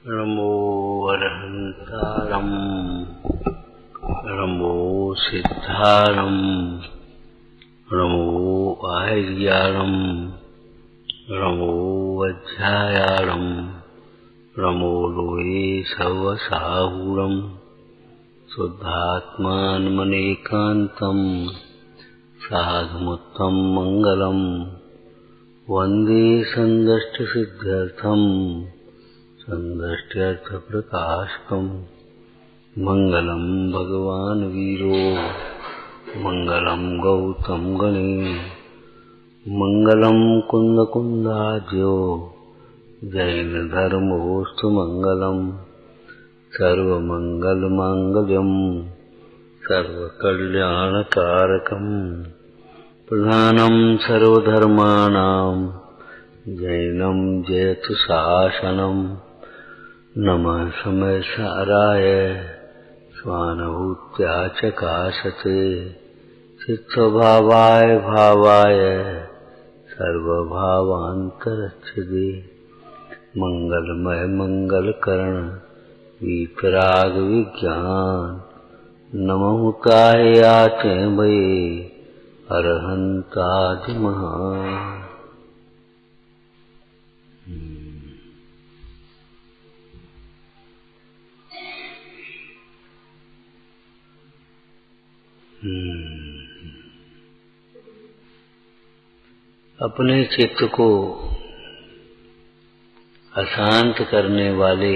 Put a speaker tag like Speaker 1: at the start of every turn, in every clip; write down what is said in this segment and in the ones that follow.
Speaker 1: नमो अरहंतारं नमो सिद्धारं नमो आर्यारं नमो वज्रायारं नमो लोये सर्वसाहुरं शुद्धात्मानमनेकान्तं साधुमुत्तम मंगलम वंदे संदष्टसिद्ध्यर्थं संदष्ट्यर्थप्रकाशकं मंगलम भगवान वीरो मंगलम गौतम गणे मंगलम कुंदकुंदाज्यो जैन धर्मोस्तु मंगलम सर्वमंगलमांगल्यं सर्वकल्याणकारकं प्रधानं सर्वधर्माणां जैनं जयतु शासनं नमः समयसाराय स्वानुभूत्या चकाशते चित्स्वभावाय भावाय सर्वभावान्तरच्छिदे मंगलमय मंगलकरण वीतराग विज्ञान नमहुताय आते भये अरहंतादि महान। अपने चित्त को अशांत करने वाले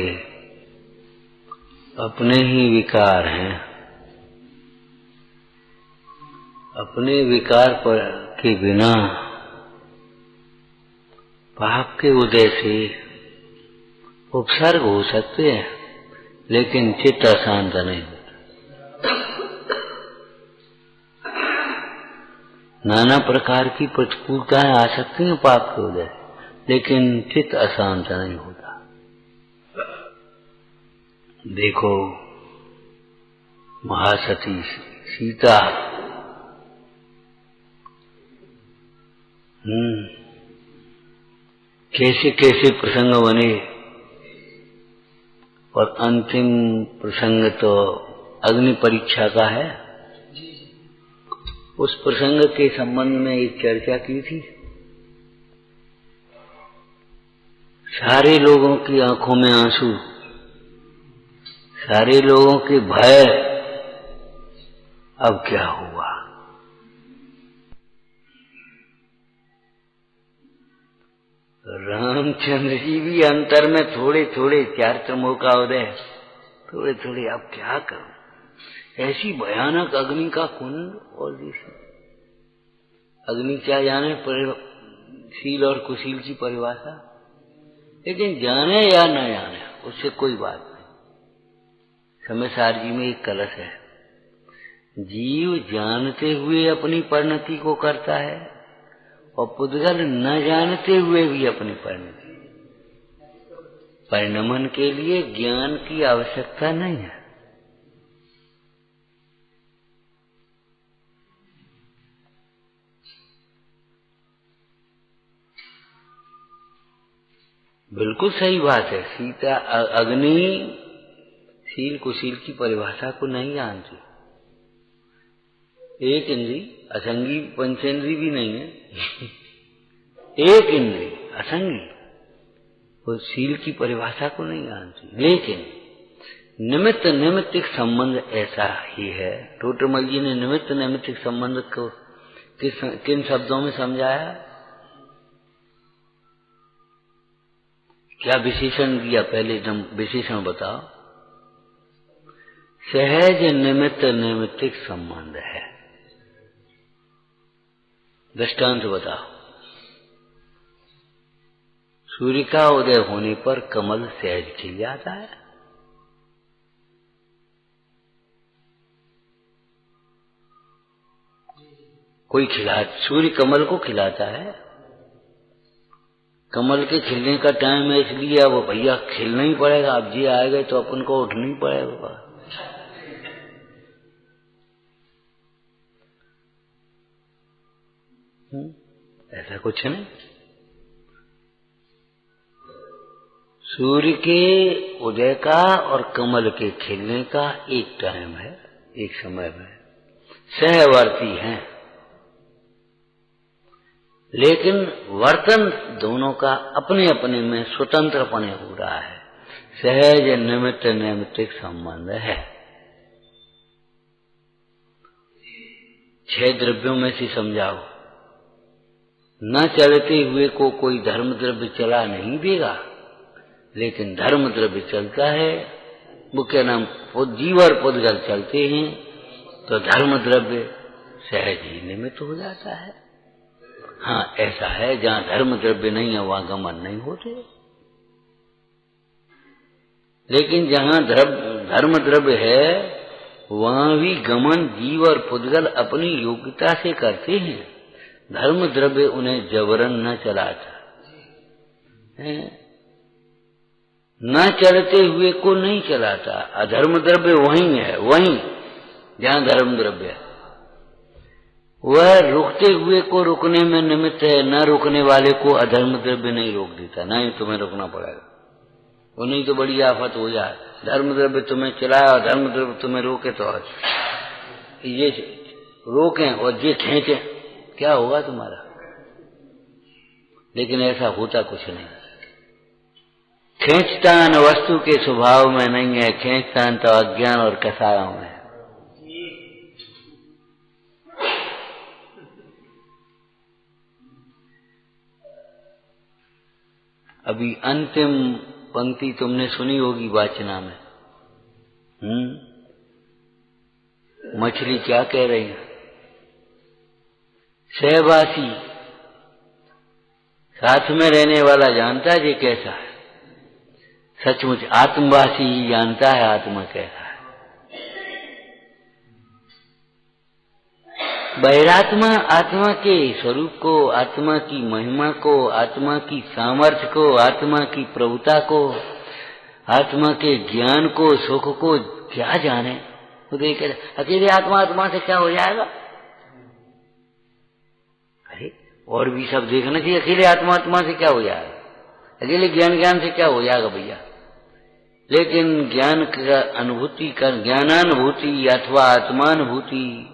Speaker 1: अपने ही विकार हैं। अपने विकार पर के बिना पाप के उदय से उपसर्ग हो सकते हैं, लेकिन चित्त अशांत नहीं होता। नाना प्रकार की प्रतिकूलताएं आ सकती हैं पाप के उदय, लेकिन चित्त अशांत नहीं होता। देखो महासती सीता कैसे कैसे प्रसंग बने, और अंतिम प्रसंग तो अग्नि परीक्षा का है। उस प्रसंग के संबंध में एक चर्चा की थी। सारे लोगों की आंखों में आंसू, सारे लोगों के भय, अब क्या हुआ। रामचंद्र जी भी अंतर में थोड़े थोड़े चार चमों का उदय, थोड़े थोड़े अब क्या करूं। ऐसी भयानक अग्नि का कुंड, और अग्नि क्या जाने शील और कुशील की परिभाषा, लेकिन जाने या न जाने उससे कोई बात नहीं। समयसार जी में एक कलश है। जीव जानते हुए अपनी परिणति को करता है और पुद्गल न जानते हुए भी अपनी परिणति। परिणमन के लिए ज्ञान की आवश्यकता नहीं है। बिल्कुल सही बात है। सीता अग्नि शील कुशील की परिभाषा को नहीं जानती। एक इंद्री असंगी पंचेंद्री भी नहीं है। एक इंद्री असंगी वो शील की परिभाषा को नहीं जानती, लेकिन निमित्त नैमित्तिक संबंध ऐसा ही है। टोटरमल जी ने निमित्त नैमित्तिक संबंध को किन शब्दों में समझाया, क्या विशेषण दिया, पहले विशेषण बताओ। सहज निमित्त नैमित्तिक संबंध है। दृष्टांत बताओ। सूर्य का उदय होने पर कमल सहज खिल जाता है। कोई सूर्य कमल को खिलाता है। कमल के खिलने का टाइम है, इसलिए अब भैया खिलना ही पड़ेगा। अब जी आए गए तो अपन को उठना ही पड़ेगा। ऐसा कुछ नहीं। सूर्य के उदय का और कमल के खिलने का एक टाइम है, एक समय में सहवर्ती हैं, लेकिन वर्तन दोनों का अपने अपने में स्वतंत्रपने हो रहा है। सहज निमित्त नैमित्तिक संबंध है। 6 द्रव्यों में से समझाओ, न चलते हुए को कोई धर्म द्रव्य चला नहीं देगा, लेकिन धर्म द्रव्य चलता है। वो क्या नाम, जीव और पुद्गल चलते हैं तो धर्म द्रव्य सहज ही निमित्त हो जाता है। हाँ, ऐसा है जहाँ धर्म द्रव्य नहीं है वहाँ गमन नहीं होते, लेकिन जहाँ धर्म द्रव्य है वहाँ भी गमन जीव और पुद्गल अपनी योग्यता से करते हैं। धर्म द्रव्य उन्हें जबरन न चलाता है, न चलते हुए को नहीं चलाता। अधर्म द्रव्य वहीं है, वहीं जहाँ धर्म द्रव्य है। वह रुकते हुए को रुकने में निमित्त है, न रुकने वाले को अधर्म द्रव्य नहीं रोक देता। नहीं, तुम्हें रुकना पड़ेगा, वो नहीं तो बड़ी आफत हो जाए। धर्म द्रव्य तुम्हें चलाए और धर्म द्रव्य तुम्हें रोके तो ये रोकें और ये खींचे, क्या होगा तुम्हारा? लेकिन ऐसा होता कुछ नहीं। खींचतान वस्तु के स्वभाव में नहीं है, खींचतान तो अज्ञान और कसायों में है। अभी अंतिम पंक्ति तुमने सुनी होगी वाचना में। मछली क्या कह रही है? सहवासी, साथ में रहने वाला जानता है ये कैसा है। सचमुच आत्मवासी ही जानता है आत्मा कैसा है। बहिरात्मा आत्मा के स्वरूप को, आत्मा की महिमा को, आत्मा की सामर्थ्य को, आत्मा की प्रभुता को, आत्मा के ज्ञान को, सुख को क्या जाने। वो देखे अकेले आत्मा आत्मा से क्या हो जाएगा? अरे और भी सब देखना चाहिए। अकेले आत्मा आत्मा से क्या हो जाएगा? अकेले ज्ञान ज्ञान से क्या हो जाएगा भैया? लेकिन ज्ञान का अनुभूति कर, ज्ञानानुभूति अथवा आत्मानुभूति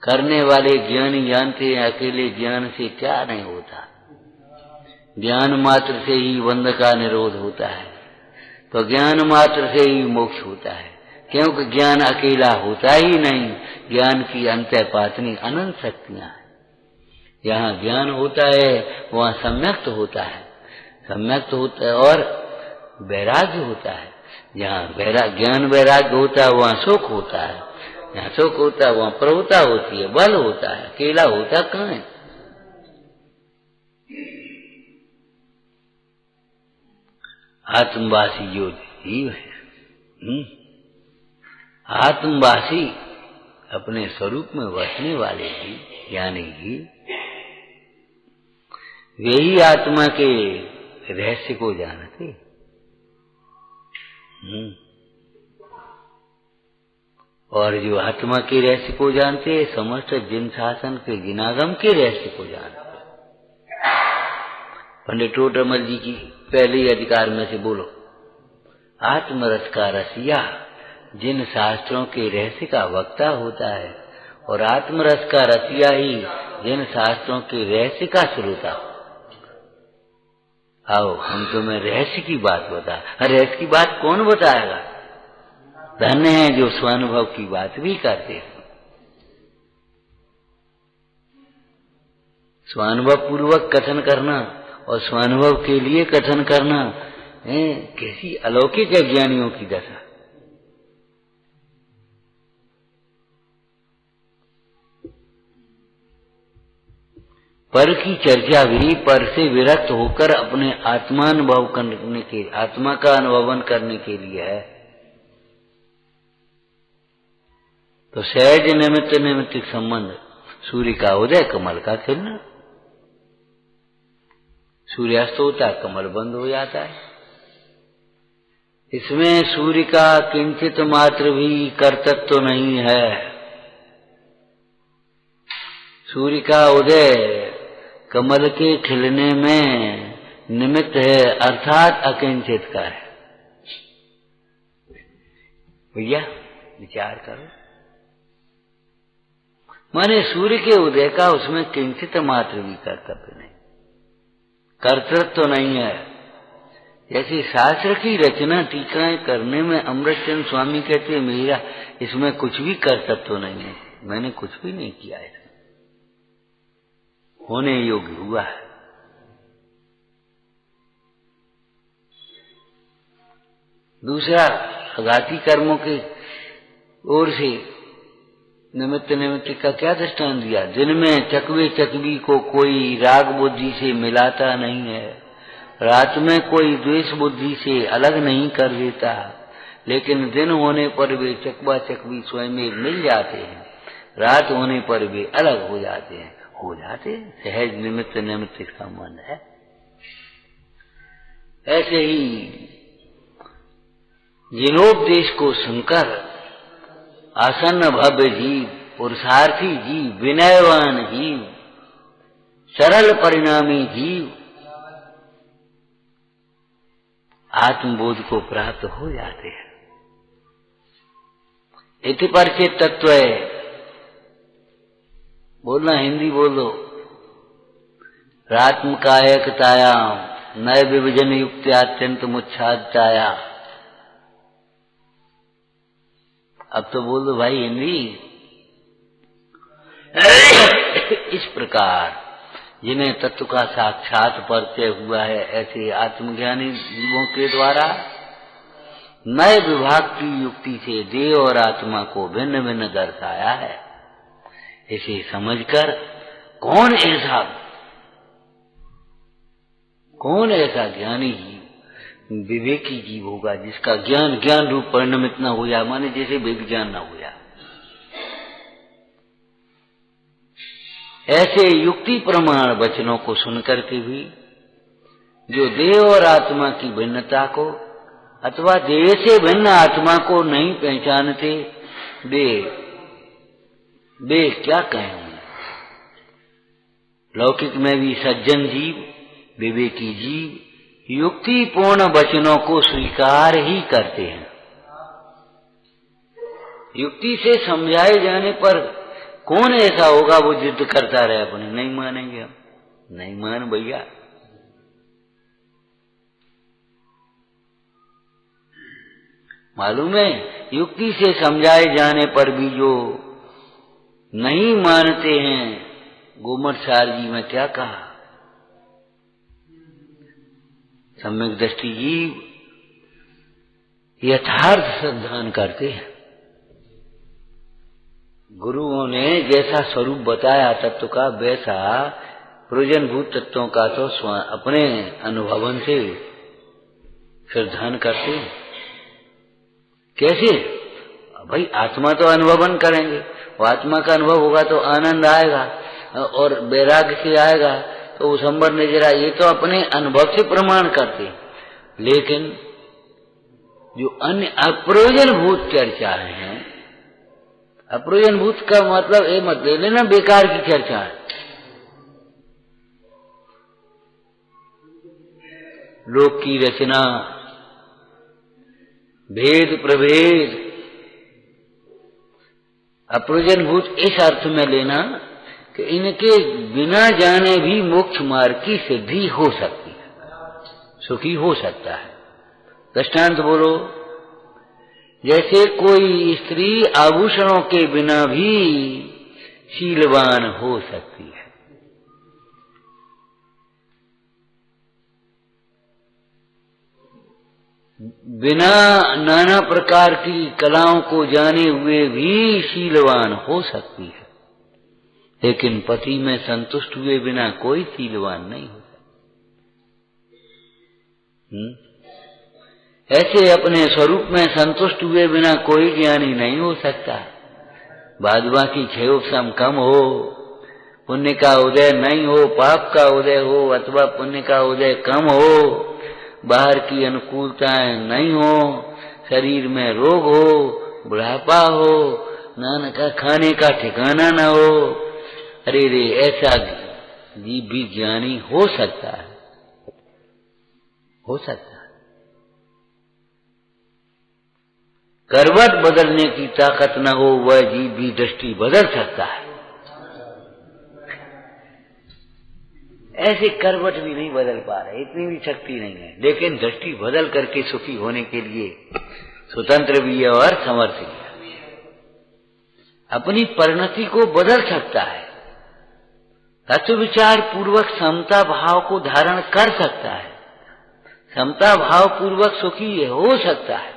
Speaker 1: करने वाले ज्ञानी जानते हैं अकेले ज्ञान से क्या नहीं होता। ज्ञान मात्र से ही बंध का निरोध होता है, तो ज्ञान मात्र से ही मोक्ष होता है। क्योंकि ज्ञान अकेला होता ही नहीं, ज्ञान की अंतःपातनी अनंत शक्तियां हैं। जहाँ ज्ञान होता है वहाँ सम्यक्त होता है, सम्यक्त होता है और वैराग्य होता है। जहाँ ज्ञान वैराग्य होता है वहाँ सुख होता है, जहाँ सुख होता है वहाँ प्रभुता होती है, बल होता है। अकेला होता कहाँ है? आत्मवासी जो जीव है, आत्मवासी अपने स्वरूप में बसने वाले ही यानी ही वे ही आत्मा के रहस्य को जानते। और जो आत्मा के रहस्य को जानते हैं समस्त जिन शासन के जिनागम के रहस्य को जानते। पंडित टोडरमल जी की पहले अधिकार में से बोलो, आत्मरस का रसिया जिन शास्त्रों के रहस्य का वक्ता होता है, और आत्मरस का रसिया ही जिन शास्त्रों के रहस्य का श्रोता। आओ हम तुम्हें रहस्य की बात बता। रहस्य की बात कौन बताएगा? धन्य है जो स्वानुभव की बात भी करते हैं। स्वानुभव पूर्वक कथन करना और स्वानुभव के लिए कथन करना कैसी अलौकिक है ज्ञानियों की दशा। पर की चर्चा भी पर से विरक्त होकर अपने आत्मानुभव करने के, आत्मा का अनुभवन करने के लिए है। तो सहज निमित्त निमित्तिक संबंध, सूर्य का उदय कमल का खिलना। सूर्यास्त होता कमल बंद हो जाता है। इसमें सूर्य का किंचित मात्र भी कर्तृत्व नहीं है। सूर्य का उदय कमल के खिलने में निमित्त है अर्थात अकिंचित का है। भैया विचार करो, माने सूर्य के उदय का उसमें किंचित मात्र भी कर्तव्य नहीं, कर्तृत्व तो नहीं है। जैसे शास्त्र की रचना टीकाएं करने में अमृतचंद स्वामी कहते हैं मेरा इसमें कुछ भी कर्तव्य तो नहीं है, मैंने कुछ भी नहीं किया है, होने योग्य हुआ है। दूसरा आघाती कर्मों की ओर से निमित्त निमित्त का क्या दृष्टांत दिया, जिनमें चकवे चकवी को कोई राग बुद्धि से मिलाता नहीं है, रात में कोई द्वेष बुद्धि से अलग नहीं कर देता, लेकिन दिन होने पर वे चकवा चकवी स्वयं में मिल जाते हैं, रात होने पर वे अलग हो जाते हैं, सहज निमित्त निमित्त संबंध है। ऐसे ही जिनोपदेश को सुनकर आसन्न भव्य जीव, पुरुषार्थी जीव, विनयवान जीव, सरल परिणामी जीव आत्मबोध को प्राप्त हो जाते हैं। इति परिचित तत्व है, बोलना हिंदी बोलो, रात्मकायकतायाम नय विभजन युक्त अत्यंत मुच्छादताया। अब तो बोल दो भाई हिंदी। इस प्रकार जिन्हें तत्व का साक्षात परिचय हुआ है, ऐसे आत्मज्ञानी जीवों के द्वारा नए विभाग की युक्ति से देह और आत्मा को भिन्न भिन्न दर्शाया है। इसे समझकर कौन ऐसा ज्ञानी जीव, विवेकी जीव होगा जिसका ज्ञान रूप परिणमित न हो जाए, माने जैसे विज्ञान न हो जाए। ऐसे युक्ति प्रमाण वचनों को सुनकर के भी जो देह और आत्मा की भिन्नता को अथवा देह से भिन्न आत्मा को नहीं पहचानते, वे क्या कहें। लौकिक में भी सज्जन जीव, विवेकी जीव युक्ति पूर्ण वचनों को स्वीकार ही करते हैं। युक्ति से समझाए जाने पर कौन ऐसा होगा वो जिद करता रहे अपने, नहीं मानेंगे हम, नहीं मान भैया। मालूम है, युक्ति से समझाए जाने पर भी जो नहीं मानते हैं, गोमटसार जी में क्या कहा, सम्यक दृष्टि जीव यथार्थ श्रद्धान करते हैं। गुरुओं ने जैसा स्वरूप बताया तत्व का, वैसा प्रयोजनभूत तत्वों का तो अपने अनुभवन से श्रद्धान करते हैं। कैसे भाई, आत्मा तो अनुभवन करेंगे, वो आत्मा का अनुभव होगा तो आनंद आएगा और वैराग्य से आएगा तो उसंबर नजरा, ये तो अपने अनुभव से प्रमाण करते। लेकिन जो अन्य अप्रयोजनभूत चर्चाएं हैं, अप्रयोजनभूत का मतलब ये मत ले लेना बेकार की चर्चा है। लोक की रचना, भेद प्रभेद, अप्रयोजनभूत इस अर्थ में लेना कि इनके बिना जाने भी मोक्ष मार्ग की सिद्धि हो सकती है, सुखी हो सकता है। दृष्टांत बोलो, जैसे कोई स्त्री आभूषणों के बिना भी शीलवान हो सकती है। बिना नाना प्रकार की कलाओं को जाने हुए भी शीलवान हो सकती है, लेकिन पति में संतुष्ट हुए बिना कोई शीलवान नहीं हो सकता। ऐसे अपने स्वरूप में संतुष्ट हुए बिना कोई ज्ञानी नहीं हो सकता। बाद बाकी क्षयोक्षम कम हो, पुण्य का उदय नहीं हो, पाप का उदय हो अथवा पुण्य का उदय कम हो, बाहर की अनुकूलताएं नहीं हो, शरीर में रोग हो, बुढ़ापा हो, नाना का खाने का ठिकाना न हो, अरे रे ऐसा जीव भी ज्ञानी हो सकता है। हो सकता है। करवट बदलने की ताकत न हो वह जीव भी दृष्टि बदल सकता है। ऐसे करवट भी नहीं बदल पा रहे, इतनी भी शक्ति नहीं है, लेकिन दृष्टि बदल करके सुखी होने के लिए स्वतंत्र भी है और समर्थ भी है। अपनी परिणति को बदल सकता है, तत्व विचार पूर्वक समता भाव को धारण कर सकता है, समता भाव पूर्वक सुखी हो सकता है।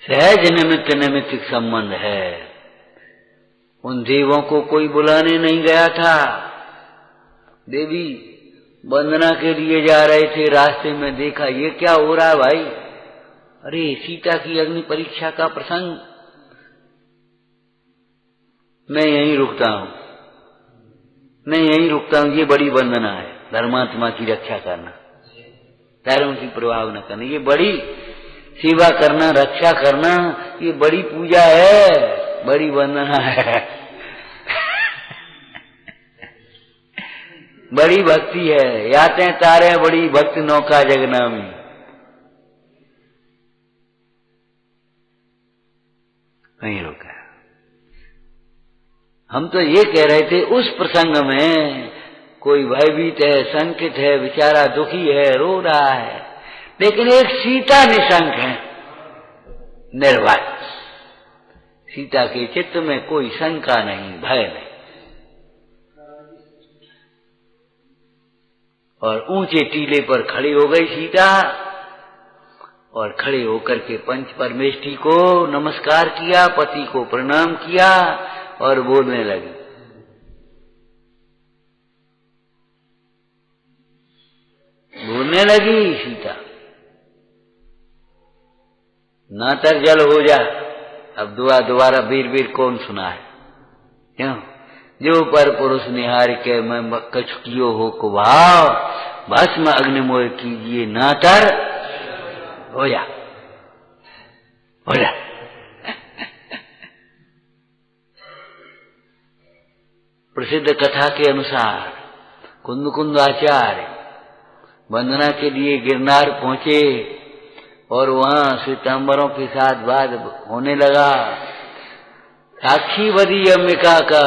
Speaker 1: सहज निमित्त निमित्तिक संबंध है। उन देवों को कोई बुलाने नहीं गया था। देवी वंदना के लिए जा रहे थे, रास्ते में देखा ये क्या हो रहा है भाई, अरे सीता की अग्नि परीक्षा का प्रसंग, मैं यहीं रुकता हूं, मैं यहीं रुकता हूं, ये बड़ी वंदना है, धर्मात्मा की रक्षा करना, धर्म की प्रभाव न करना, ये बड़ी सेवा करना, रक्षा करना, ये बड़ी पूजा है, बड़ी वंदना है, बड़ी भक्ति है। यातें तारे बड़ी भक्त नौका जगनामी। कहीं रुका। हम तो ये कह रहे थे उस प्रसंग में कोई भयभीत है, संकित है, बेचारा दुखी है, रो रहा है, लेकिन एक सीता निशंक है, निर्भय। सीता के चित्त में कोई शंका नहीं, भय नहीं, और ऊंचे टीले पर खड़ी हो गई सीता, और खड़े होकर के पंच परमेष्ठी को नमस्कार किया, पति को प्रणाम किया और बोलने लगी। बोलने लगी सीता, ना तर जल हो जा। अब दोबारा वीर वीर कौन सुना है, क्यों? जो पर पुरुष निहार के मैं कछुकियो हो को भाव, भस्म अग्निमोय कीजिए ना तर हो जा, हो जा। प्रसिद्ध कथा के अनुसार कुंद आचार्य वंदना के लिए गिरनार पहुंचे और वहां श्वेतांबरों के साथ बात होने लगा। साक्षी बदी अंबिका का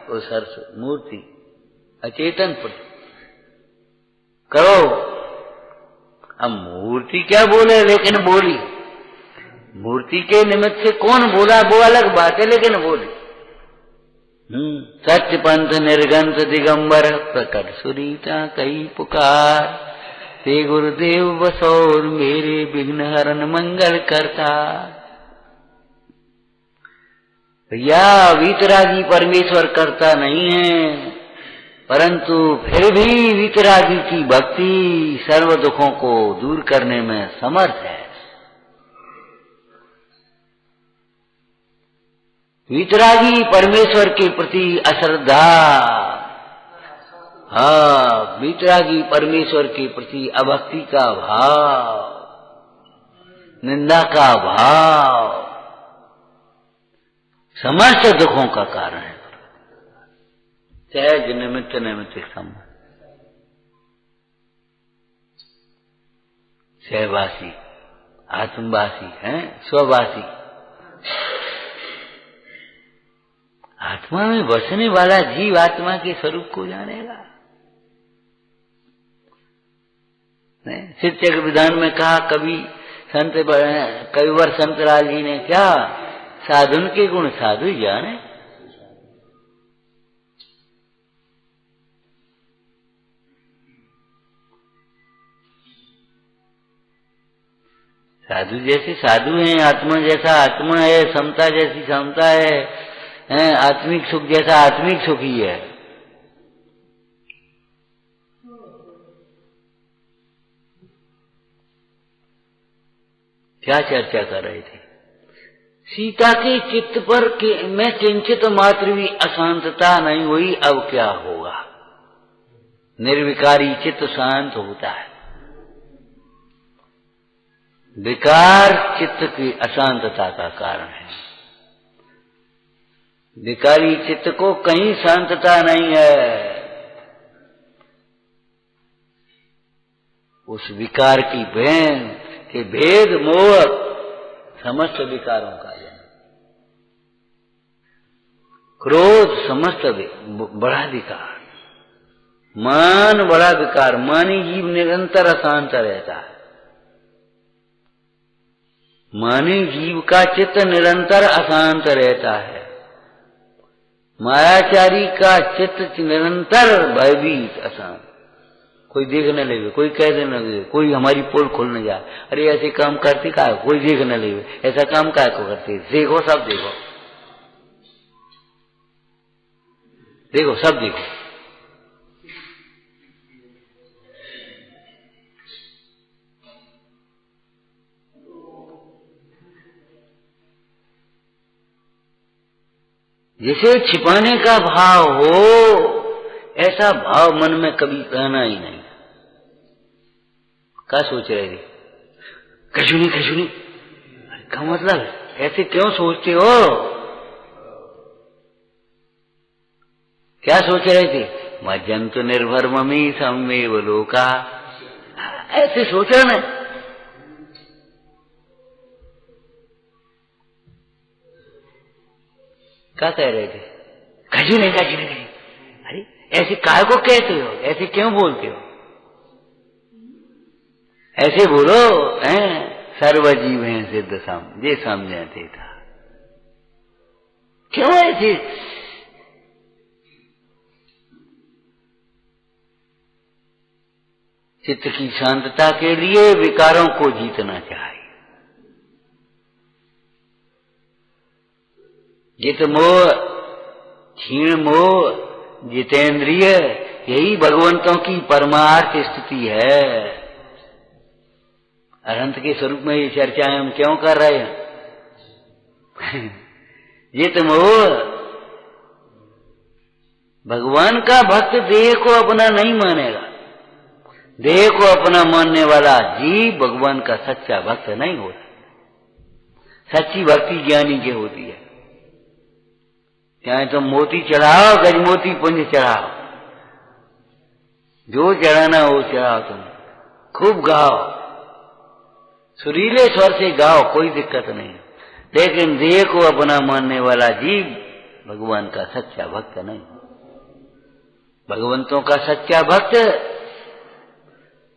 Speaker 1: वो सरस्वती मूर्ति अचेतन पर करो। अब मूर्ति क्या बोले, लेकिन बोली। मूर्ति के निमित्त से कौन बोला वो अलग बात है, लेकिन बोली। सत्य पंथ निर्गंत दिगंबर प्रकट सुरीता कई पुकार, ते गुरुदेव बसौर मेरे विघ्न हरन मंगल करता। भैया वीतरागी परमेश्वर करता नहीं है, परंतु फिर भी वीतरागी की भक्ति सर्व दुखों को दूर करने में समर्थ है। वीतरागी परमेश्वर के प्रति अश्रद्धा, हाँ, वीतरागी परमेश्वर के प्रति अभक्ति का भाव, निंदा का भाव समस्त दुखों का कारण है। सहज निमित्त निमित्त संबंध, सहवासी, आत्मवासी है, स्ववासी। आत्मा में बसने वाला जीव आत्मा के स्वरूप को जानेगा। शिक्षक विधान में कहा, कई बार संत लाल जी ने क्या, साधुन के गुण साधु जाने। साधु जैसे साधु हैं, आत्मा जैसा आत्मा है, समता जैसी समता है, आत्मिक सुख जैसा आत्मिक सुख ही है। क्या चर्चा कर रहे थे? सीता के चित्त पर में किंचित मात्र भी अशांतता नहीं हुई, अब क्या होगा? निर्विकारी चित्त शांत होता है, विकार चित्त की अशांतता का कारण है। विकारी चित्त को कहीं शांतता नहीं है। उस विकार की भेद के भेद मोह समस्त विकारों का जन्म। क्रोध समस्त बड़ा विकार, मान बड़ा विकार। मानी जीव निरंतर अशांत रहता है। मानी जीव का चित्त निरंतर अशांत रहता है। मायाचारी का चित्त निरंतर भयभीत अशांत। कोई देख न लेवे, कोई कह दे न लेवे, कोई हमारी पोल खोल न जाए, अरे ऐसे काम करते का, कोई देख न लेवे, ऐसा काम काय को करते, देखो सब देखो, देखो सब देखो। जिसे छिपाने का भाव हो, ऐसा भाव मन में कभी आना ही नहीं। क्या सोच रहे थे? कशुनी कशुनी का मतलब ऐसे क्यों सोचते हो? क्या सोच रहे थे? मज्जंतु निर्भर ममी समेव लोका, ऐसे सोचा ना। क्या कह रहे थे? कशुनी कशुनी कशुनी। अरे ऐसे काय को कहते हो? ऐसे क्यों बोलते हो? ऐसे बोलो हैं, सर्वजीव हैं सिद्ध सम, ये समझते था। क्यों ऐसे? चित्त की शांतता के लिए विकारों को जीतना चाहिए। जित मोह, क्षीण मोह, जितेंद्रिय, यही भगवंतों की परमार्थ स्थिति है। अनंत के स्वरूप में ये चर्चाएं हम क्यों कर रहे हैं? जित मोह, भगवान का भक्त देह को अपना नहीं मानेगा। देह को अपना मानने वाला जीव भगवान का सच्चा भक्त नहीं होता। सच्ची भक्ति ज्ञानी की होती है। चाहे तुम मोती चढ़ाओ, गजमोती पुंज चढ़ाओ, जो चढ़ाना हो चढ़ाओ, तुम खूब गाओ, सुरीले स्वर से गाओ, कोई दिक्कत नहीं। लेकिन देह को अपना मानने वाला जीव भगवान का सच्चा भक्त नहीं। भगवंतों का सच्चा भक्त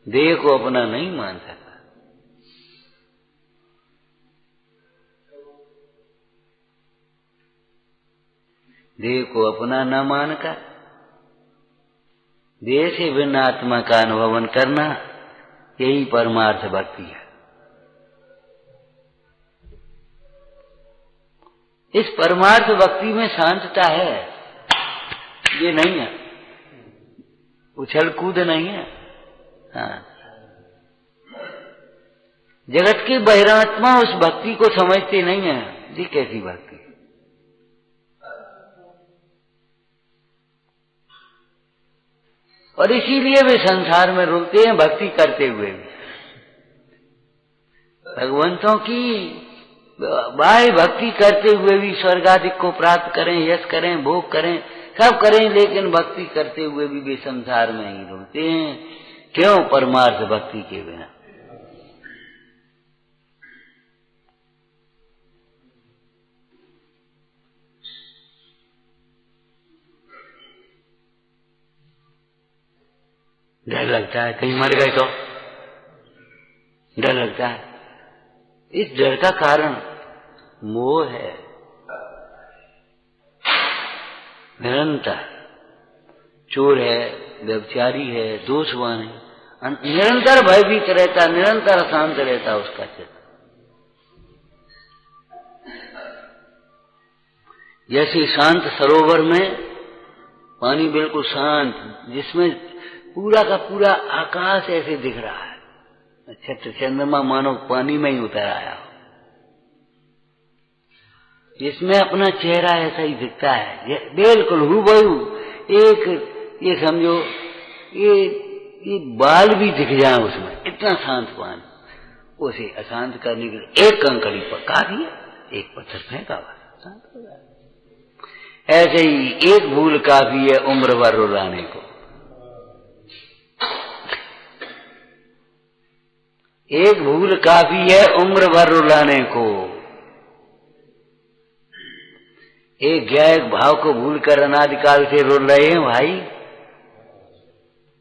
Speaker 1: देह को अपना नहीं मान सकता। देह को अपना न मानकर देह से भिन्न आत्मा का अनुभवन करना, यही परमार्थ भक्ति है। इस परमार्थ भक्ति में शांतता है, ये नहीं है, उछल कूद नहीं है। हाँ, जगत के बहिरात्मा उस भक्ति को समझते नहीं है। ये कैसी भक्ति? और इसीलिए वे संसार में रुकते हैं भक्ति करते हुए भी। भगवंतों की बाह्य भक्ति करते हुए भी स्वर्ग आदि को प्राप्त करें, यश करें, भोग करें, सब करें, लेकिन भक्ति करते हुए भी वे संसार में ही रुकते हैं। क्यों? परमार्थ भक्ति के बिना। डर लगता है कहीं मर गए तो, डर लगता है। इस डर का कारण मोह है। निरंतर चोर है, व्यभिचारी है, दोषवान है, निरंतर भयभीत रहता, निरंतर अशांत रहता उसका चित्त। जैसे शांत सरोवर में पानी बिल्कुल शांत, जिसमें पूरा का पूरा आकाश ऐसे दिख रहा है, छत्र चंद्रमा मानो पानी में ही उतर आया हो, जिसमें अपना चेहरा ऐसा ही दिखता है, बिल्कुल हूबहू एक, ये समझो ये बाल भी दिख जाए उसमें, इतना शांत पानी। उसे अशांत करने के लिए एक कंकड़ी पका दिया, एक पत्थर फेंका, शांत हो गया। ऐसे ही एक भूल काफी है उम्र भर रुलाने को। एक भूल काफी है उम्र भर रुलाने को। एक गैर भाव को भूल कर अनादिकाल से रुल रहे हैं भाई।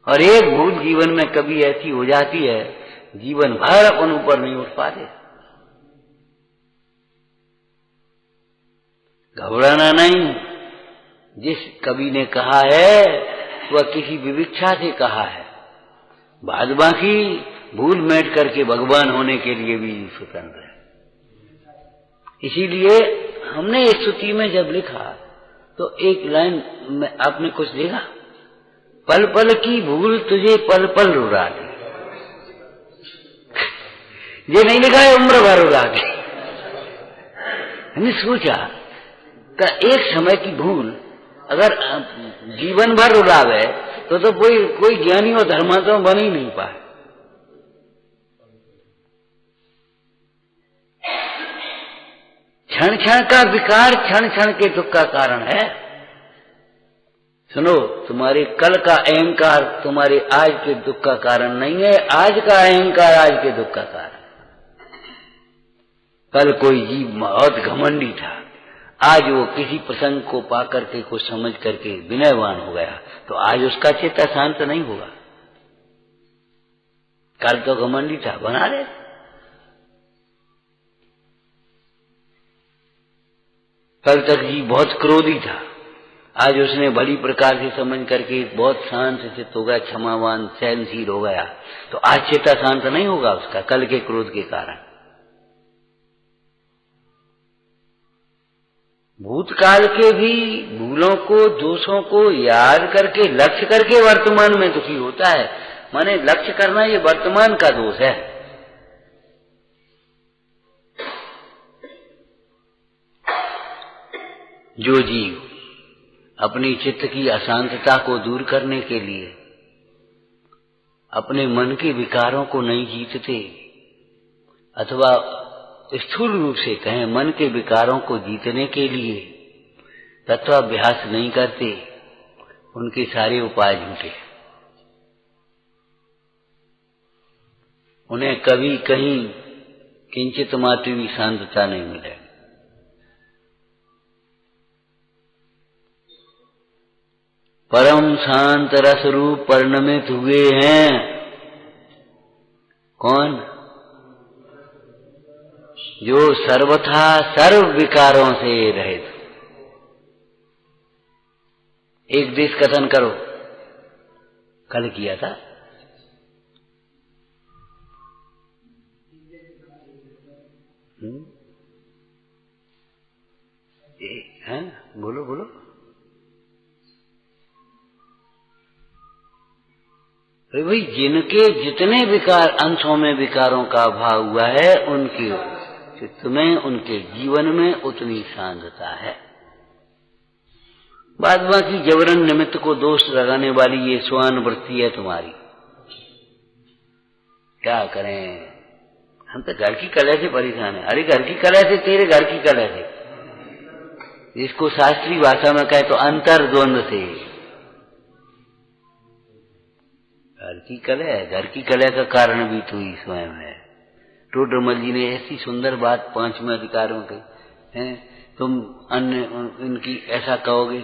Speaker 1: और एक भूल जीवन में कभी ऐसी हो जाती है, जीवन भर अपन ऊपर नहीं उठ पाते। घबराना नहीं। जिस कवि ने कहा है वह किसी विविक्षा से कहा है। बाद बाकी भूल मिट करके भगवान होने के लिए भी स्वतंत्र है। इसीलिए हमने इस स्तुति में जब लिखा तो एक लाइन में आपने कुछ देखा, पल पल की भूल तुझे पल पल रुला दे। ये नहीं लिखा है उम्र भर रुला दे। हमने सोचा कि एक समय की भूल अगर जीवन भर रुलावे तो कोई ज्ञानी और धर्मात्मा बन ही नहीं पाए। क्षण क्षण का विकार क्षण क्षण के दुख का कारण है। सुनो, तुम्हारे कल का अहंकार तुम्हारे आज के दुख का कारण नहीं है, आज का अहंकार आज के दुख का कारण। कल कोई जीव बहुत घमंडी था, आज वो किसी प्रसंग को पा करके कुछ समझ करके विनयवान हो गया, तो आज उसका चित्त शांत नहीं होगा। कल तो घमंडी था, बना रहे। कल तक जी बहुत क्रोधी था, आज उसने बड़ी प्रकार से समझ करके बहुत शांत चित्त हो गया, क्षमावान सहनशील हो गया, तो आज चित्त शांत नहीं होगा उसका कल के क्रोध के कारण। भूतकाल के भी भूलों को दोषों को याद करके लक्ष्य करके वर्तमान में दुखी होता है। माने लक्ष्य करना ये वर्तमान का दोष है। जो जीव अपनी चित्त की अशांतता को दूर करने के लिए अपने मन के विकारों को नहीं जीतते, अथवा स्थूल रूप से कहें मन के विकारों को जीतने के लिए तत्वाभ्यास नहीं करते, उनके सारे उपाय झूठे। उन्हें कभी कहीं किंचित मात्र भी शांतता नहीं मिले। परम शांत रस रूप परिणमित हुए हैं कौन? जो सर्वथा सर्व विकारों से रहित। एक देश कथन करो, कल किया था। हैं? बोलो बोलो। अरे भाई, जिनके जितने विकार अंशों में विकारों का अभाव हुआ है, उनके चित्त में उनके जीवन में उतनी शांतता है। बाद बाकी जबरन निमित्त को दोष लगाने वाली ये स्वान वृत्ति है तुम्हारी। क्या करें, हम तो घर की कलह से परेशान है। अरे घर की कलह से, तेरे घर की कलह से, इसको शास्त्रीय भाषा में कहे तो अंतर्द्वंद से। घर की कलह का कारण भी तू ही स्वयं है। टोडरमल जी ने ऐसी सुंदर बात 5वें अधिकार में कही है, तुम अन्य इनकी ऐसा कहोगे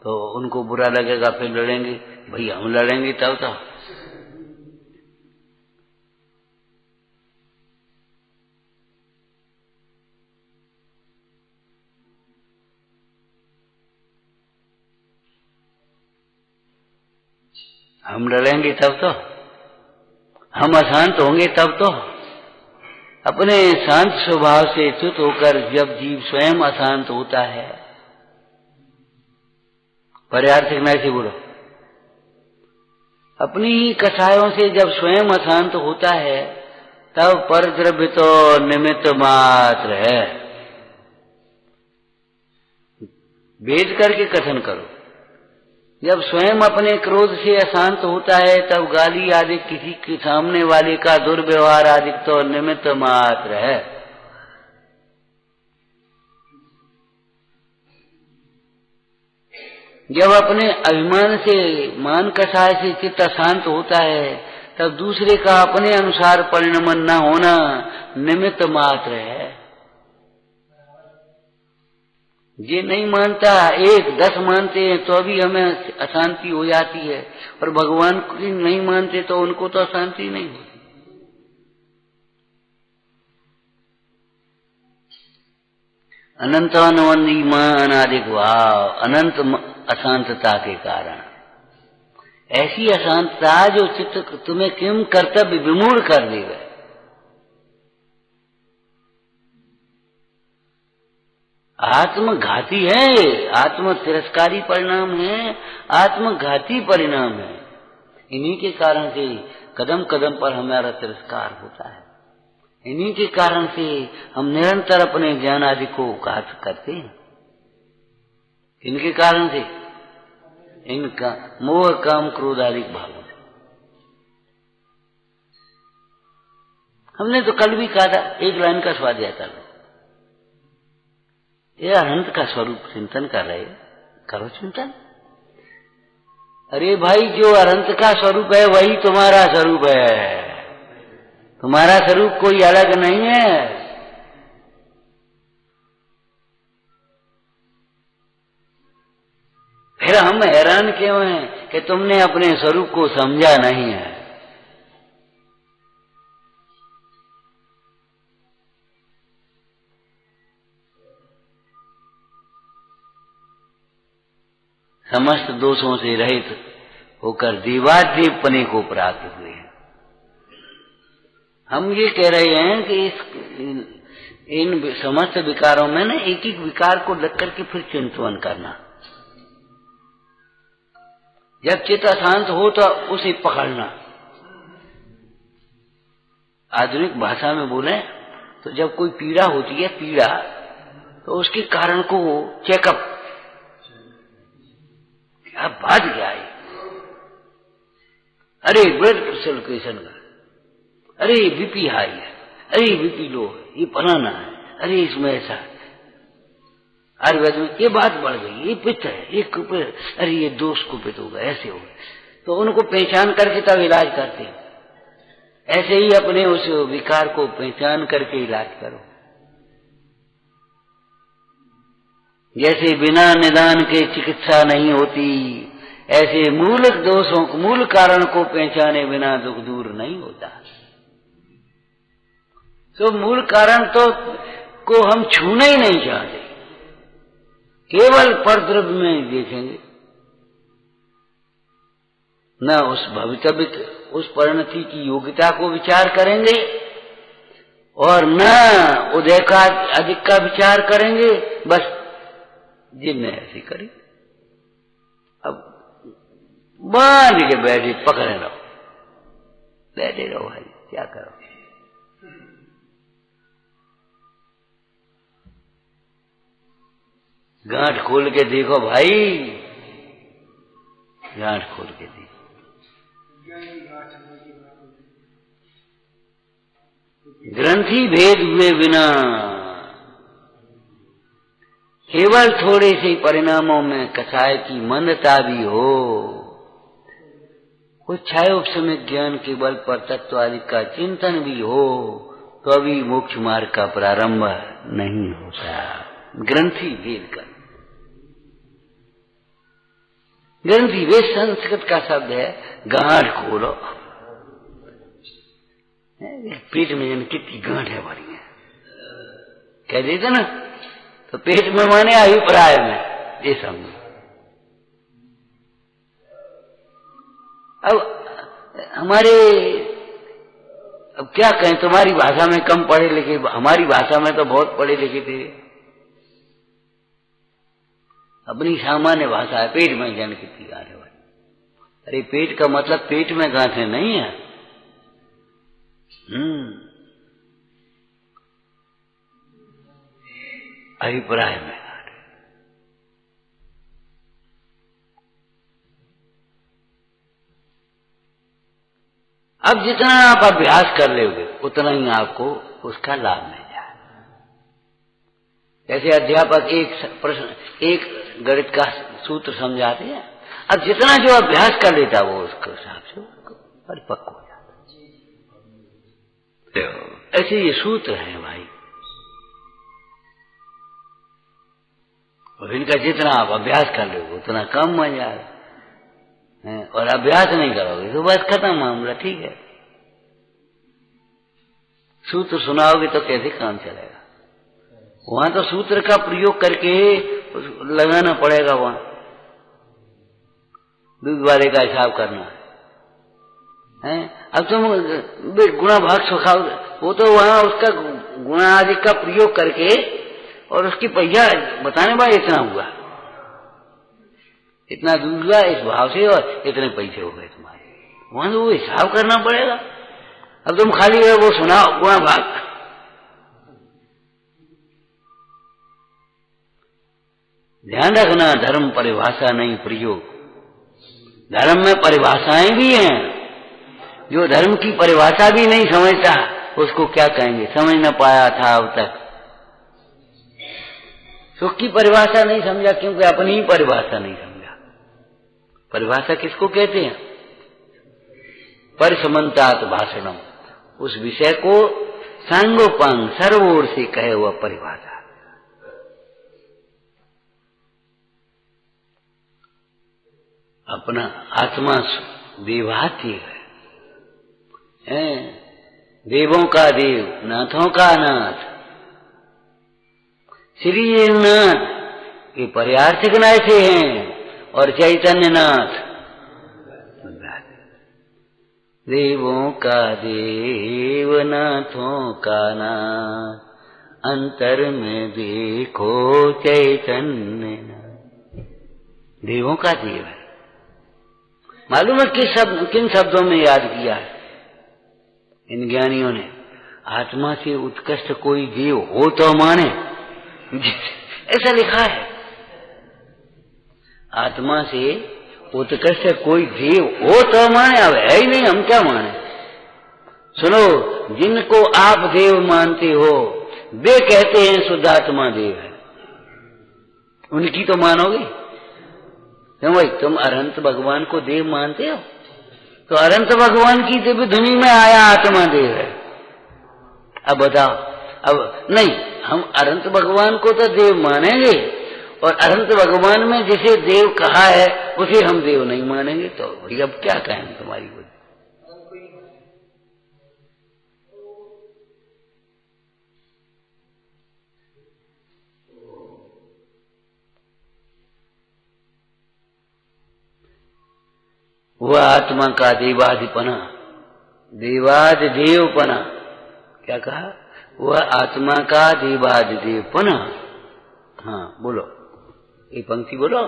Speaker 1: तो उनको बुरा लगेगा, फिर लड़ेंगे। भाई हम लड़ेंगे तब तो हम लड़ेंगे, तब तो हम अशांत होंगे, तब तो अपने शांत स्वभाव से च्युत होकर जब जीव स्वयं अशांत होता है, पर्यार्थक में से बोलो, अपनी ही कसायों से जब स्वयं अशांत होता है, तब पर द्रव्य तो निमित्त मात्र है। भेद करके कथन करो। जब स्वयं अपने क्रोध से अशांत होता है, तब गाली आदि किसी के सामने वाले का दुर्व्यवहार आदि तो निमित्त मात्र है। जब अपने अभिमान से, मान कषाय से चित्त अशांत होता है, तब दूसरे का अपने अनुसार परिणमन न होना निमित्त मात्र है। ये नहीं मानता, 1-10 मानते हैं तो अभी हमें अशांति हो जाती है, और भगवान को नहीं मानते तो उनको तो अशांति नहीं होती। अनंतानवंदी मां अनादिक भाव, अनंत अशांतता के कारण, ऐसी अशांतता जो चित्त तुम्हें किम कर्तव्य विमूढ़ कर देगा। आत्मघाती है, आत्म तिरस्कारी परिणाम है, आत्मघाती परिणाम है। इन्हीं के कारण से कदम कदम पर हमारा तिरस्कार होता है। इन्हीं के कारण से हम निरंतर अपने ज्ञान आदि को घात करते हैं। इनके कारण से, इनका मोह काम क्रोध आदि भावों से। हमने तो कल भी कहा था, एक लाइन का स्वाध्याय कर लो। ये अनंत का स्वरूप चिंतन कर रहे, करो चिंतन। अरे भाई, जो अनंत का स्वरूप है वही तुम्हारा स्वरूप है। तुम्हारा स्वरूप कोई अलग नहीं है। फिर हम हैरान क्यों हैं कि तुमने अपने स्वरूप को समझा नहीं है। समस्त दोषों से रहित होकर देवादेवपने को प्राप्त हुए हैं। हम ये कह रहे हैं कि इन समस्त विकारों में ना एक एक विकार को लग करके फिर चिंतन करना। जब चित्त अशांत हो तो उसे पकड़ना। आधुनिक भाषा में बोले तो जब कोई पीड़ा होती है, पीड़ा, तो उसके कारण को चेकअप, क्या बात क्या है, अरे ब्लड प्रेशर क्वेश्चन का, अरे बीपी हाई है, अरे बीपी लो है, ये फलाना है, अरे इसमें ऐसा है, आयुर्वेद में ये बात बढ़ गई, ये पित्त है, ये कुपित, अरे ये दोष कुपित होगा, ऐसे होगा। तो उनको पहचान करके तब इलाज करते हैं। ऐसे ही अपने उस विकार को पहचान करके इलाज करो। जैसे बिना निदान के चिकित्सा नहीं होती, ऐसे मूल दोषों को, मूल कारण को पहचाने बिना दुख दूर नहीं होता। तो मूल कारण तो को हम छूना ही नहीं चाहते, केवल परद्रव्य में देखेंगे, न उस भवितव्य, उस परिणति की योग्यता को विचार करेंगे, और न उदय का अधिक का विचार करेंगे। बस जिनने ऐसी करी, अब बांध के बैठे पकड़े रहो, बैठे रहो भाई, क्या करो। गांठ खोल के देखो भाई, गांठ खोल के देखो। ग्रंथि भेद हुए बिना केवल थोड़े से परिणामों में कषाय की मंदता भी हो, कुछ छाया उपशम ज्ञान के बल पर तत्व आदि का चिंतन भी हो, तो अभी मोक्ष मार्ग का प्रारंभ नहीं होता। ग्रंथि भेद कर, ग्रंथि भेद संस्कृत का शब्द है, गांठ खोलो। पेट में कितनी गांठ है बड़ी है, कह देते ना, तो पेट में माने अभिप्राय में, ये समझो। अब हमारे, अब क्या कहें, तुम्हारी भाषा में कम पढ़े लिखे, हमारी भाषा में तो बहुत पढ़े लिखे थे। अपनी सामान्य भाषा है, पेट में जान कितनी गांठ है। अरे पेट का मतलब पेट में गांठें नहीं है। अभिप्राय में। अब जितना आप अभ्यास कर लोगे उतना ही आपको उसका लाभ मिल जाए। जैसे अध्यापक एक गणित का सूत्र समझाते हैं, अब जितना जो अभ्यास कर लेता वो उसके हिसाब से परिपक्व हो जाता। ऐसे ये सूत्र हैं भाई, और इनका जितना आप अभ्यास कर लोगे उतना कम मजा है, और अभ्यास नहीं करोगे तो बस खत्म मामला। ठीक है, सूत्र सुनाओगे तो कैसे काम चलेगा? वहां तो सूत्र का प्रयोग करके लगाना पड़ेगा, वहां दूध वाले का हिसाब करना है। अब तुम गुणा भाग सुखाओ, वो तो वहां उसका गुणा आदि का प्रयोग करके और उसकी पहिया बताने भाई इतना हुआ, इतना दूध हुआ इस भाव से और इतने पैसे हो गए तुम्हारे, वहां तो वो हिसाब करना पड़ेगा। अब तुम खाली है वो सुनाओ गुणा भाग। ध्यान रखना, धर्म परिभाषा नहीं प्रयोग। धर्म में परिभाषाएं भी हैं, जो धर्म की परिभाषा भी नहीं समझता उसको क्या कहेंगे, समझ न पाया था अब तक। सुख की परिभाषा नहीं समझा क्योंकि अपनी ही परिभाषा नहीं समझा। परिभाषा किसको कहते हैं? परिसमन्तात भाषणम, उस विषय को सांगोपांग सर्वोर से कहे हुआ परिभाषा। अपना आत्मा देवातीत है, देवों का देव, नाथों का नाथ, श्री नाथ ये पर्यार्थिक नाथ हैं और चैतन्य नाथ देवों का देव, नाथों का नाथ, अंतर में देखो चैतन्य नाथ। देवों का देव है। मालूम है किन शब्दों में याद किया है इन ज्ञानियों ने? आत्मा से उत्कृष्ट कोई देव हो तो माने, ऐसा लिखा है। आत्मा से उत्कृष्ट कोई देव हो तो माने, अब है ही नहीं, हम क्या माने? सुनो, जिनको आप देव मानते हो वे कहते हैं शुद्धात्मा देव है, उनकी तो मानोगे क्यों भाई? तुम अनंत भगवान को देव मानते हो तो अनंत भगवान की दिव्य धुनी में आया आत्मा देव है। अब बताओ, अब नहीं, हम अनंत भगवान को तो देव मानेंगे और अनंत भगवान में जिसे देव कहा है उसे हम देव नहीं मानेंगे, तो भाई अब क्या कहें तुम्हारी बुद्धि? वह आत्मा का देवादिपना, देवादिदेवपना, क्या कहा? वह आत्मा का देवादिदेवपना। हाँ बोलो, ये पंक्ति बोलो।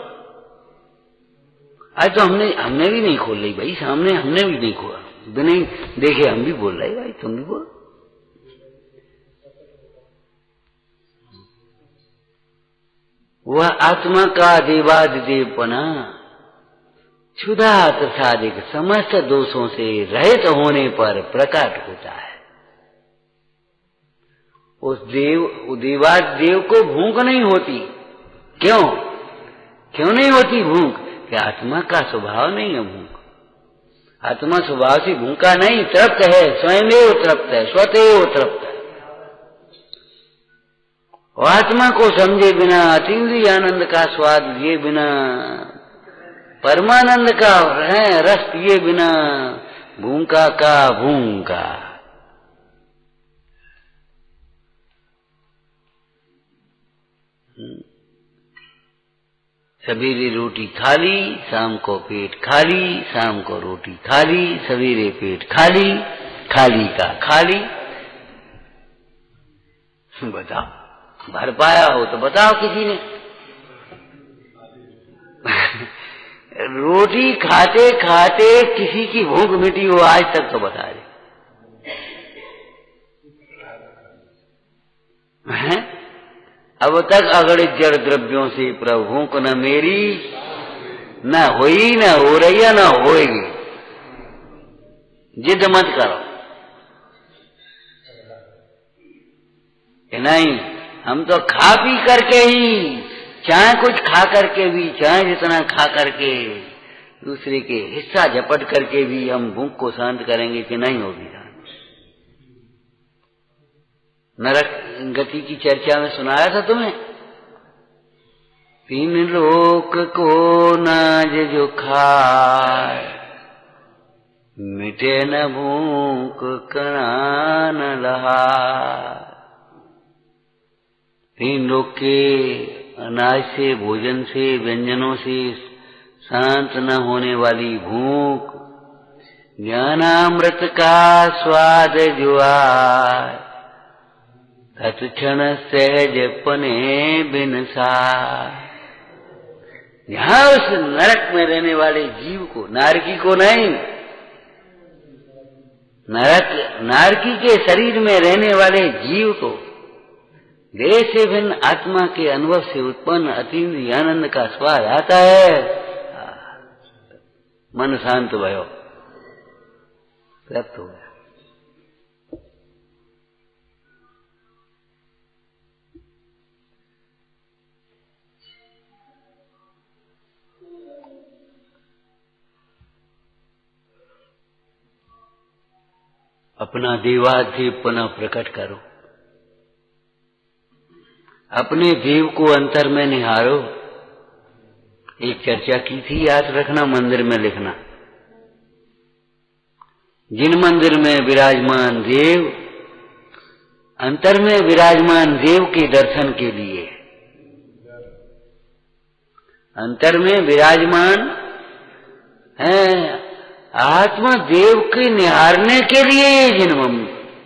Speaker 1: आज तो हमने भी नहीं खोल ली भाई, सामने हमने भी नहीं खोला, बिना देखे हम भी बोल रहे भाई, तुम भी बोल। वह आत्मा का देवादिदेवपना क्षुधात साधिक समस्त दोषों से रहित होने पर प्रकट होता है। उस देवादिदेव को भूख नहीं होती। क्यों नहीं होती भूख? कि आत्मा का स्वभाव नहीं है भूख। आत्मा स्वभाव से भूखा नहीं, तृप्त है, स्वयं तृप्त है, स्वतः तृप्त है। और आत्मा को समझे बिना, अतीन्द्रिय आनंद का स्वाद लिए बिना, परमानंद का है रस पिए बिना, भूखा का भूखा। सवेरे रोटी खाली, शाम को पेट खाली, शाम को रोटी खाली, सवेरे पेट खाली, खाली का खाली। बताओ, भर पाया हो तो बताओ किसी ने। रोटी खाते खाते किसी की भूख मिटी हो आज तक तो बता दे। अब तक अगणित जड़ द्रव्यों से प्रभु को न मेरी न हुई, न हो रही है, न होएगी। जिद मत करो कि नहीं हम तो खा पी करके ही, चाहे कुछ खा करके भी, चाहे जितना खा करके दूसरे के हिस्सा झपट करके भी हम भूख को शांत करेंगे कि नहीं होगी शांत। नरक गति की चर्चा में सुनाया था तुम्हें। 3 लोक को नाज जो खाए, मिटे न भूख कणा न लहाए। 3 लोक के अनाज से, भोजन से, व्यंजनों से शांत न होने वाली भूख, ज्ञानामृत का स्वाद जो आए, तत्क्षण सहज पने बिन साय। यहां उस नरक में रहने वाले जीव को, नारकी को नहीं, नारकी के शरीर में रहने वाले जीव को देह से भिन्न आत्मा के अनुभव से उत्पन्न अतीन्द्रिय आनंद का स्वाद आता है। मन शांत भयो, प्राप्त हो गया। अपना देवाधिपना प्रकट करो, अपने देव को अंतर में निहारो। एक चर्चा की थी, याद रखना, मंदिर में लिखना। जिन मंदिर में विराजमान देव, अंतर में विराजमान देव के दर्शन के लिए, अंतर में विराजमान है आत्मा देव के निहारने के लिए जिन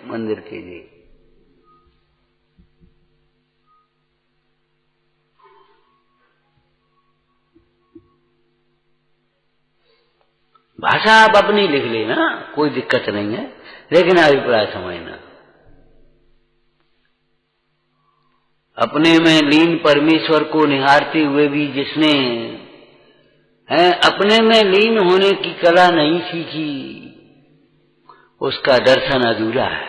Speaker 1: मंदिर के लिए। भाषा आप अपनी लिख लेना, कोई दिक्कत नहीं है, लेकिन अभिप्राय समझना। अपने में लीन परमेश्वर को निहारते हुए भी जिसने अपने में लीन होने की कला नहीं सीखी, उसका दर्शन अधूरा है।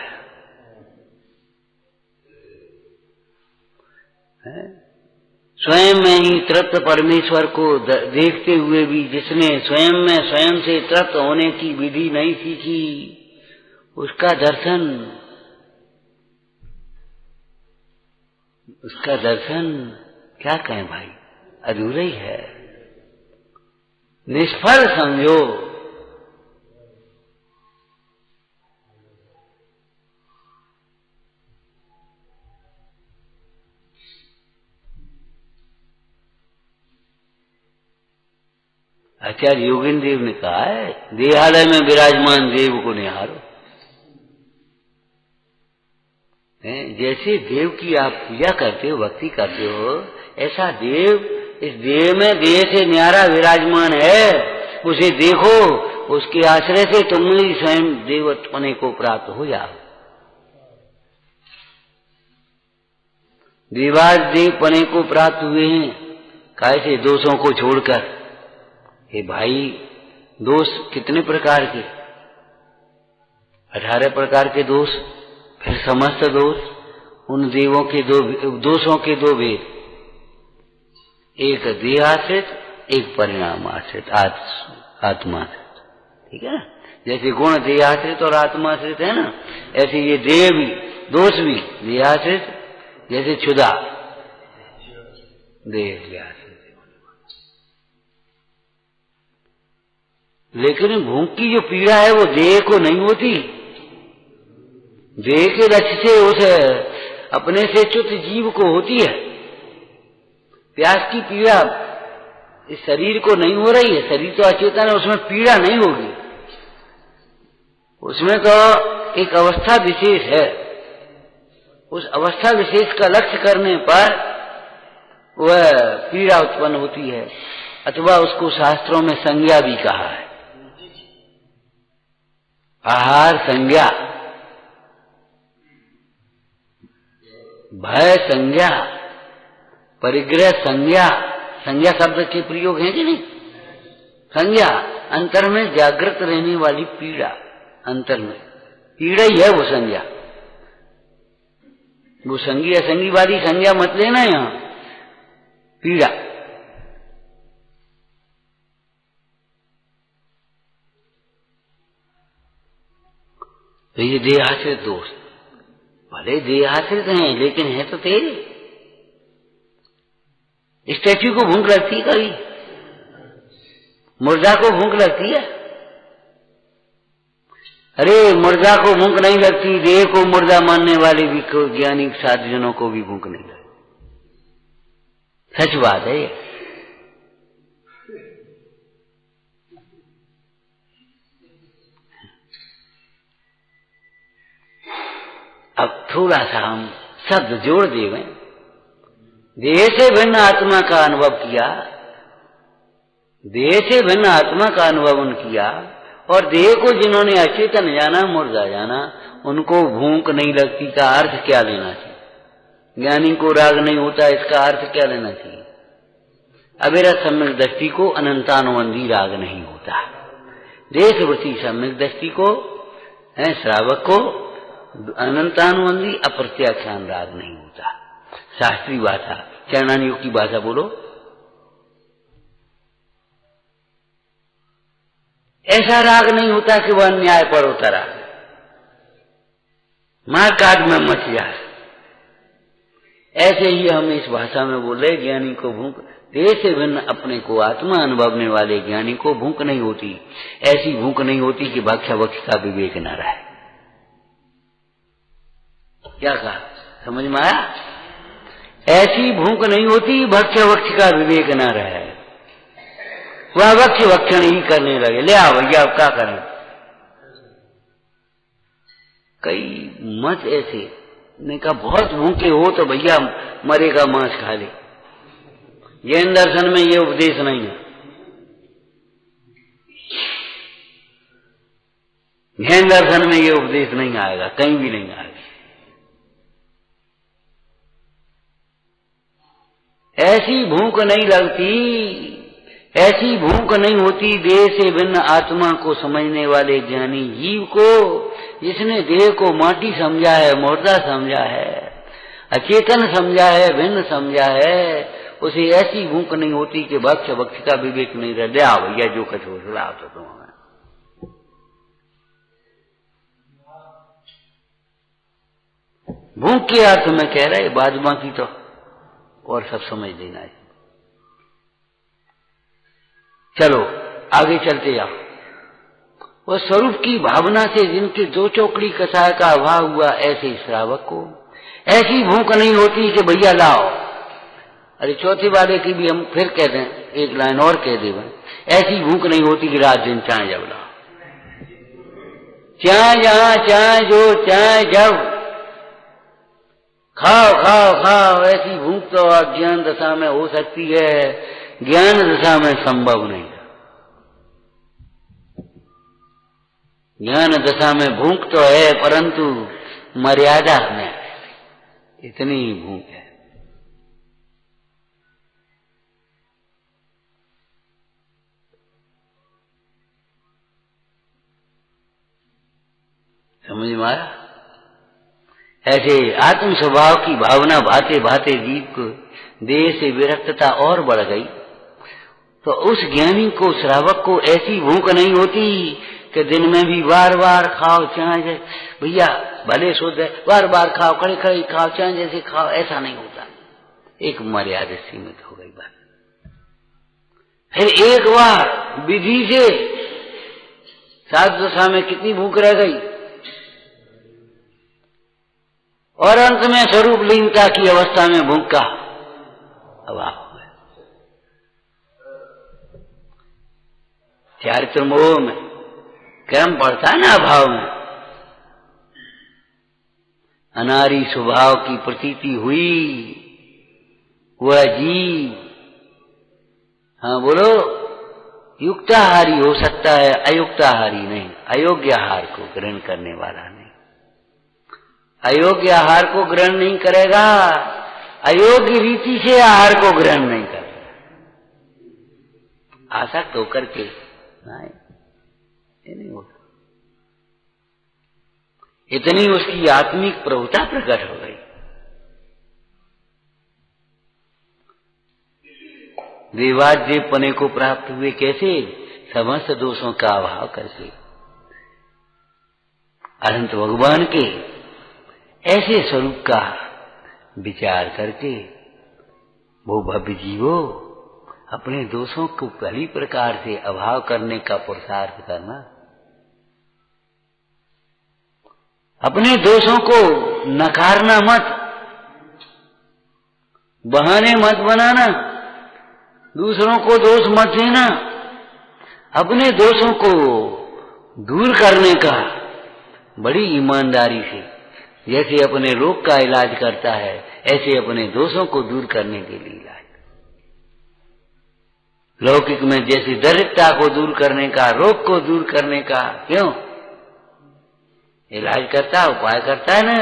Speaker 1: स्वयं में ही तृप्त परमेश्वर को देखते हुए भी जिसने स्वयं में स्वयं से तृप्त होने की विधि नहीं सीखी, उसका दर्शन क्या कहें भाई, अधूरा ही है, निष्फल समझो। आचार्य योगेंद्र देव ने कहा है, देहालय में विराजमान देव को निहारो। जैसे देव की आप पूजा करते हो, भक्ति करते हो, ऐसा देव इस देह में देह से न्यारा विराजमान है, उसे देखो, उसके आश्रय से तुम भी स्वयं देवत्वने को प्राप्त हो जाओ। देवादेव पने को प्राप्त हुए हैं कैसे? दोषों को छोड़कर। हे भाई, दोष कितने प्रकार के? 18 प्रकार के दोष, फिर समस्त दोष, उन देवों के दोषों के 2 भेद, एक देहाश्रित, एक परिणाम आश्रित, आत्माश्रित। ठीक है ना? जैसे गुण देहाश्रित और आत्माश्रित है ना, ऐसे ये देह भी, दोष भी देहाश्रित, जैसे क्षुधा देह आश्रित। लेकिन भूख की जो पीड़ा है वो देह को नहीं होती, देह के लक्ष्य से, उस अपने से च्युत जीव को होती है। प्यास की पीड़ा इस शरीर को नहीं हो रही है, शरीर तो अचेतन है, उसमें पीड़ा नहीं होगी, उसमें तो एक अवस्था विशेष है। उस अवस्था विशेष का लक्ष्य करने पर वह पीड़ा उत्पन्न होती है, अथवा उसको शास्त्रों में संज्ञा भी कहा है। आहार संज्ञा, भय संज्ञा, परिग्रह संज्ञा। संज्ञा शब्द के प्रयोग है कि नहीं? संज्ञा अंतर में जागृत रहने वाली पीड़ा, अंतर में पीड़ा ही है वो संज्ञा। वो संगी असंगी वाली संज्ञा मत लेना यहां, पीड़ा। तो ये देह आश्रित दोस्त, भले देह आश्रित हैं लेकिन है तो तेरे। स्टैच्यू को भूख लगती कभी? मुर्दा को भूख लगती है? अरे मुर्दा को भूख नहीं लगती, देह को मुर्दा मानने वाले भी ज्ञानी साधुजनों को भी भूख नहीं लगती। सच बात है ये। अब थोड़ा सा हम शब्द जोड़ देवे। देह से भिन्न आत्मा का अनुभव किया, देह से भिन्न आत्मा का अनुभव किया, और देह को जिन्होंने अचेतन जाना, मुर्दा जाना, उनको भूख नहीं लगती का अर्थ क्या लेना चाहिए? ज्ञानी को राग नहीं होता इसका अर्थ क्या लेना चाहिए? अविरत सम्यक दृष्टि को अनंतानुबंधी राग नहीं होता। देशवृत्ति सम्यक दृष्टि को श्रावक को अनंतानुबंधी अप्रत्याख्यान राग नहीं होता। शास्त्रीय भाषा, चरणानियोग की भाषा बोलो। ऐसा राग नहीं होता कि वह न्याय पर उतरा, मार काट में मच जाए। ऐसे ही हम इस भाषा में बोले, ज्ञानी को भूख, देह से भिन्न अपने को आत्मा अनुभवने वाले ज्ञानी को भूख नहीं होती। ऐसी भूख नहीं होती कि भाक्षा वक्ष का विवेक न रहे। क्या कहा, समझ में आया? ऐसी भूख नहीं होती भक्ष्य वक्ष का विवेक न रहे, वह वक्ष भक्षण ही करने लगे। ले आओ भैया अब क्या करें? कई मत ऐसे ने कहा बहुत भूखे हो तो भैया मरेगा मांस खा ले। जैन दर्शन में ये उपदेश नहीं है। जैन दर्शन में ये उपदेश नहीं आएगा, कहीं भी नहीं आएगा। ऐसी भूख नहीं लगती, ऐसी भूख नहीं होती देह से भिन्न आत्मा को समझने वाले ज्ञानी जीव को, जिसने देह को माटी समझा है, मुर्दा समझा है, अचेतन समझा है, भिन्न समझा है, उसे ऐसी भूख नहीं होती कि भक्ष भक्ष का विवेक नहीं रह। ले आओ भैया जो कुछ हो रहा तो तुम हमें। भूख के अर्थ में कह रहे, बाद बाकी तो और सब समझ लेना है। चलो आगे चलते जाओ। वह स्वरूप की भावना से जिनके दो चौकड़ी कसाय का अभाव हुआ, ऐसे श्रावक को ऐसी भूख नहीं होती कि भैया लाओ। अरे चौथे वाले की भी हम फिर कह दें, एक लाइन और कह दे, ऐसी भूख नहीं होती कि रात दिन चाहे जब लाओ। चाहे जहां चाहे जो चाहे जब खाओ खाओ खाओ। ऐसी भूख तो अज्ञान दशा में हो सकती है, ज्ञान दशा में संभव नहीं है। ज्ञान दशा में भूख तो है परंतु मर्यादा में, इतनी ही भूख है। समझ में आया? ऐसे आत्म स्वभाव की भावना भाते भाते जीव को देह से विरक्तता और बढ़ गई, तो उस ज्ञानी को, श्रावक को ऐसी भूख नहीं होती कि दिन में भी बार बार खाओ, चाहे भैया भले शुद्ध है, बार बार खाओ, खड़े खड़े खाओ, चाहे जैसे खाओ, ऐसा नहीं होता। एक मर्यादा सीमित हो गई बात। फिर एक बार विधि से सात दशा में कितनी भूख रह गई, और अंत में स्वरूप लीनता की अवस्था में भूख का अभाव हो गया। चारित्र मोह में क्रम पड़ता है ना अभाव में। अनारी स्वभाव की प्रतीति हुई, वह जीव, हाँ बोलो, युक्ताहारी हो सकता है, अयुक्ताहारी नहीं। अयोग्य आहार को ग्रहण करने वाला नहीं। अयोग्य आहार को ग्रहण नहीं करेगा, अयोग्य रीति से आहार को ग्रहण नहीं करेगा। आसक्त होकर के नहीं, ये नहीं होता। इतनी उसकी आत्मिक प्रभुता प्रकट हो गई। देवाज्य पने को प्राप्त हुए कैसे? समस्त दोषों का अभाव करके, अनंत भगवान के ऐसे स्वरूप का विचार करके वो भव्य जीवो अपने दोषों को पहली प्रकार से अभाव करने का पुरुषार्थ करना, अपने दोषों को नकारना मत, बहाने मत बनाना, दूसरों को दोष मत देना, अपने दोषों को दूर करने का बड़ी ईमानदारी से, जैसे अपने रोग का इलाज करता है ऐसे अपने दोषों को दूर करने के लिए इलाज। लौकिक में जैसे दरिद्रता को दूर करने का, रोग को दूर करने का क्यों इलाज करता, उपाय करता है ना,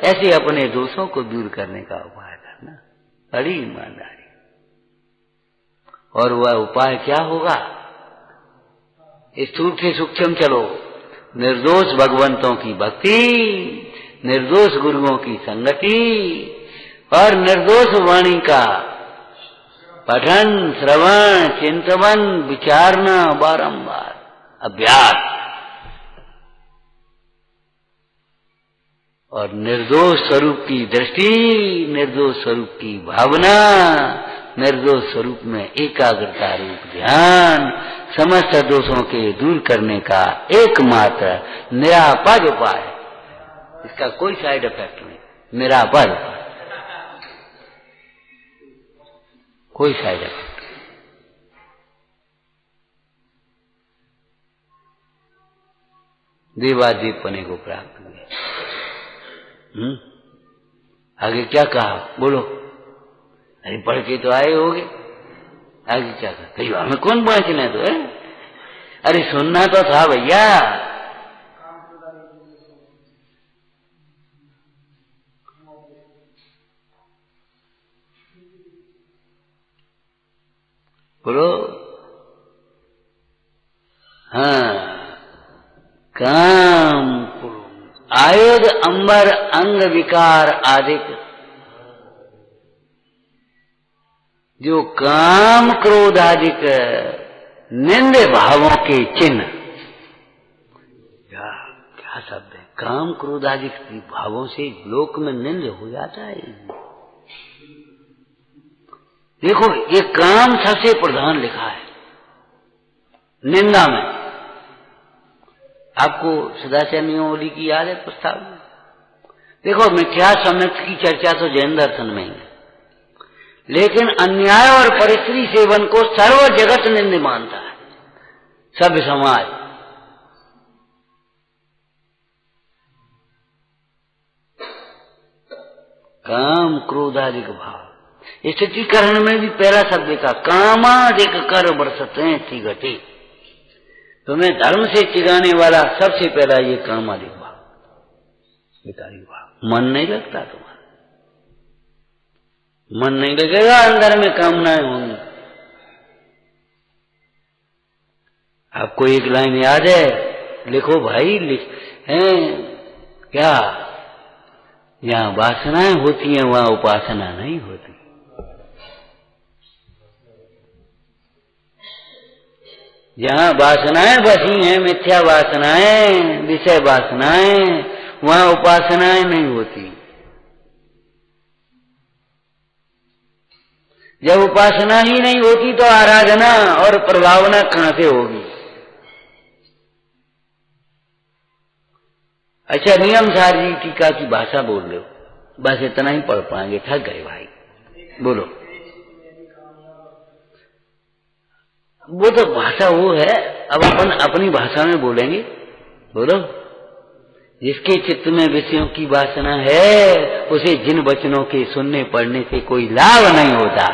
Speaker 1: ऐसे अपने दोषों को दूर करने का उपाय करना, बड़ी ईमानदारी। और वह उपाय क्या होगा? स्थूल से सूक्ष्म चलो, निर्दोष भगवंतों की भक्ति, निर्दोष गुरुओं की संगति और निर्दोष वाणी का पठन, श्रवण, चिंतन, विचारना, बारंबार अभ्यास, और निर्दोष स्वरूप की दृष्टि, निर्दोष स्वरूप की भावना, निर्दोष स्वरूप में एकाग्रता रूप ध्यान, समस्त दोषों के दूर करने का एकमात्र निरापद उपाय। इसका कोई साइड इफेक्ट नहीं, निरापद, कोई साइड इफेक्ट। देवादीप पने को प्राप्त हुए। आगे क्या कहा बोलो? अरे पढ़ के तो आए होगे, आगे क्या कहा? कई हमें कौन पहुंचने तो है? अरे सुनना तो था भैया। बोलो। हाँ, काम आयुध अंबर अंग विकार आदिक, जो काम क्रोध आदिक निंद भावों के चिन्ह, क्या शब्द है? काम क्रोध आदिक भावों से लोक में निंद हो जाता है। देखो, ये काम सबसे प्रधान लिखा है निंदा में। आपको सदाचार्यों की याद है प्रस्ताव? देखो, मिथ्या सम्यक की चर्चा तो जैन दर्शन में ही है, लेकिन अन्याय और परिस्थिति सेवन को सर्व जगत निंद मानता है, सभ्य समाज। काम क्रोधादिक भाव, स्थितिकरण में भी पहला शब्द था कामादिक कर बरसते थी घटे। तुम्हें धर्म से चिढ़ाने वाला सबसे पहला ये कामादिक भाव, विकारी भाव। मन नहीं लगता तुम्हारा, मन नहीं लगेगा, अंदर में कामनाएं होंगी। आपको एक लाइन याद है? लिखो भाई, हैं क्या? जहां वासनाएं होती हैं वहां उपासना नहीं होती। जहां वासनाएं बसी हैं, मिथ्या वासनाएं, विषय वासनाएं, वहां उपासनाएं नहीं होती। जब उपासना ही नहीं होती तो आराधना और प्रभावना कहां से होगी? अच्छा, नियम सारी टीका की भाषा बोल रहे हो, बस इतना ही पढ़ पाएंगे, थक गए भाई। बोलो। वो तो भाषा वो है, अब अपन अपनी भाषा में बोलेंगे। बोलो। जिसके चित्त में विषयों की वासना है, उसे जिन वचनों के सुनने पढ़ने से कोई लाभ नहीं होता।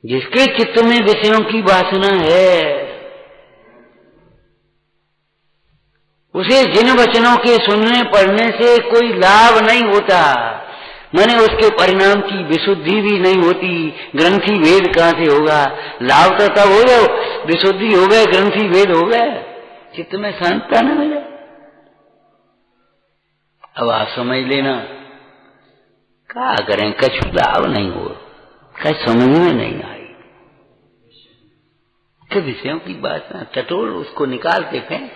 Speaker 1: जिसके चित्त में विषयों की वासना है, उसे जिन वचनों के सुनने पढ़ने से कोई लाभ नहीं होता, माने उसके परिणाम की विशुद्धि भी नहीं होती। ग्रंथि भेद कहां से होगा? लाभ तो तब हो गया, विशुद्धि हो गए, ग्रंथि भेद हो गए, चित्त में शांतता न मिले। अब आप समझ लेना, क्या करें, कछु लाभ नहीं हो, कछ समझ में नहीं आई के विषयों की बात ना टटोल उसको निकाल के फेंक।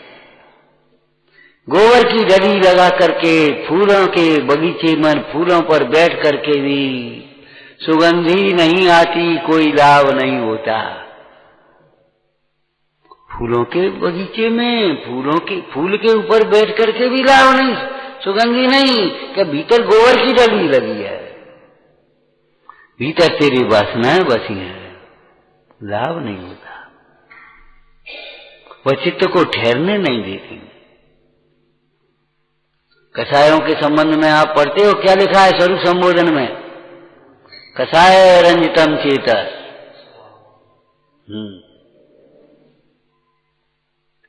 Speaker 1: गोबर की डली लगा करके फूलों के बगीचे में फूलों पर बैठ करके भी सुगंधी नहीं आती, कोई लाभ नहीं होता। फूलों के बगीचे में फूल के ऊपर बैठ करके भी लाभ नहीं, सुगंधी नहीं, कि भीतर गोबर की डली लगी है, भीतर तेरी वासनाएं बसी है, लाभ नहीं होता। वह चित्त को ठहरने नहीं देती। कसायों के संबंध में आप पढ़ते हो, क्या लिखा है स्वरूप संबोधन में? कसाय रंजितम चेतस।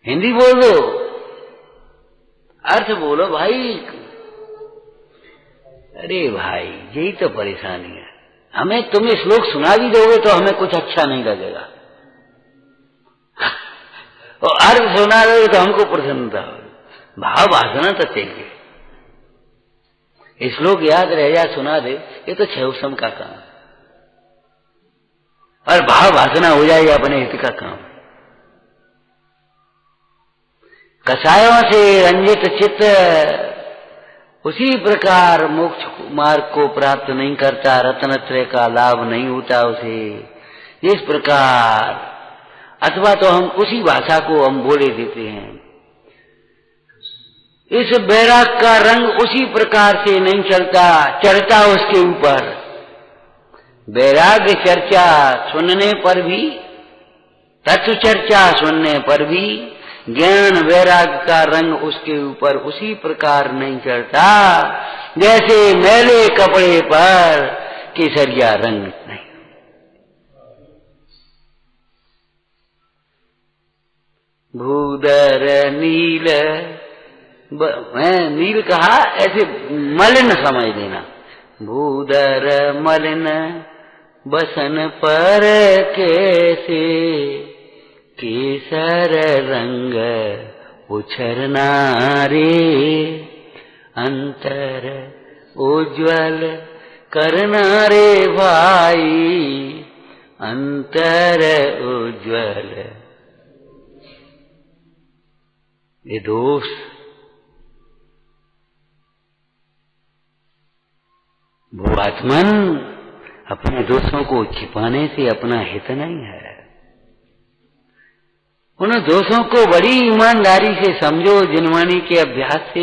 Speaker 1: हिंदी बोल दो, अर्थ बोलो भाई। अरे भाई यही तो परेशानी है, हमें तुम श्लोक सुना भी दोगे तो हमें कुछ अच्छा नहीं लगेगा, और अर्थ सुना दोगे तो हमको प्रसन्नता हो। भाव वासना तो चाहिए। श्लोक याद रह जा, सुना दे, ये तो क्षयसम का काम, और भाव वासना हो जाए अपने हित का काम। कसायों से रंजित चित्त उसी प्रकार मोक्ष मार्ग को प्राप्त नहीं करता, रत्नत्रय का लाभ नहीं होता उसे। इस प्रकार, अथवा तो हम उसी भाषा को हम बोले देते हैं, इस बैराग का रंग उसी प्रकार से नहीं चढ़ता उसके ऊपर। वैराग्य चर्चा सुनने पर भी, तत्व चर्चा सुनने पर भी ज्ञान वैराग्य का रंग उसके ऊपर उसी प्रकार नहीं चढ़ता जैसे मैले कपड़े पर केसरिया रंग नहीं। भूदर नील, नील कहा ऐसे मलिन समझ लेना। भूदर मलिन बसन पर कैसे केसर रंग उछरना रे, अंतर उज्ज्वल करना रे भाई, अंतर उज्ज्वल। ये दोष भूआत्मन अपने दोषों को छिपाने से अपना हित नहीं है। उन दोषों को बड़ी ईमानदारी से समझो, जिनवानी के अभ्यास से।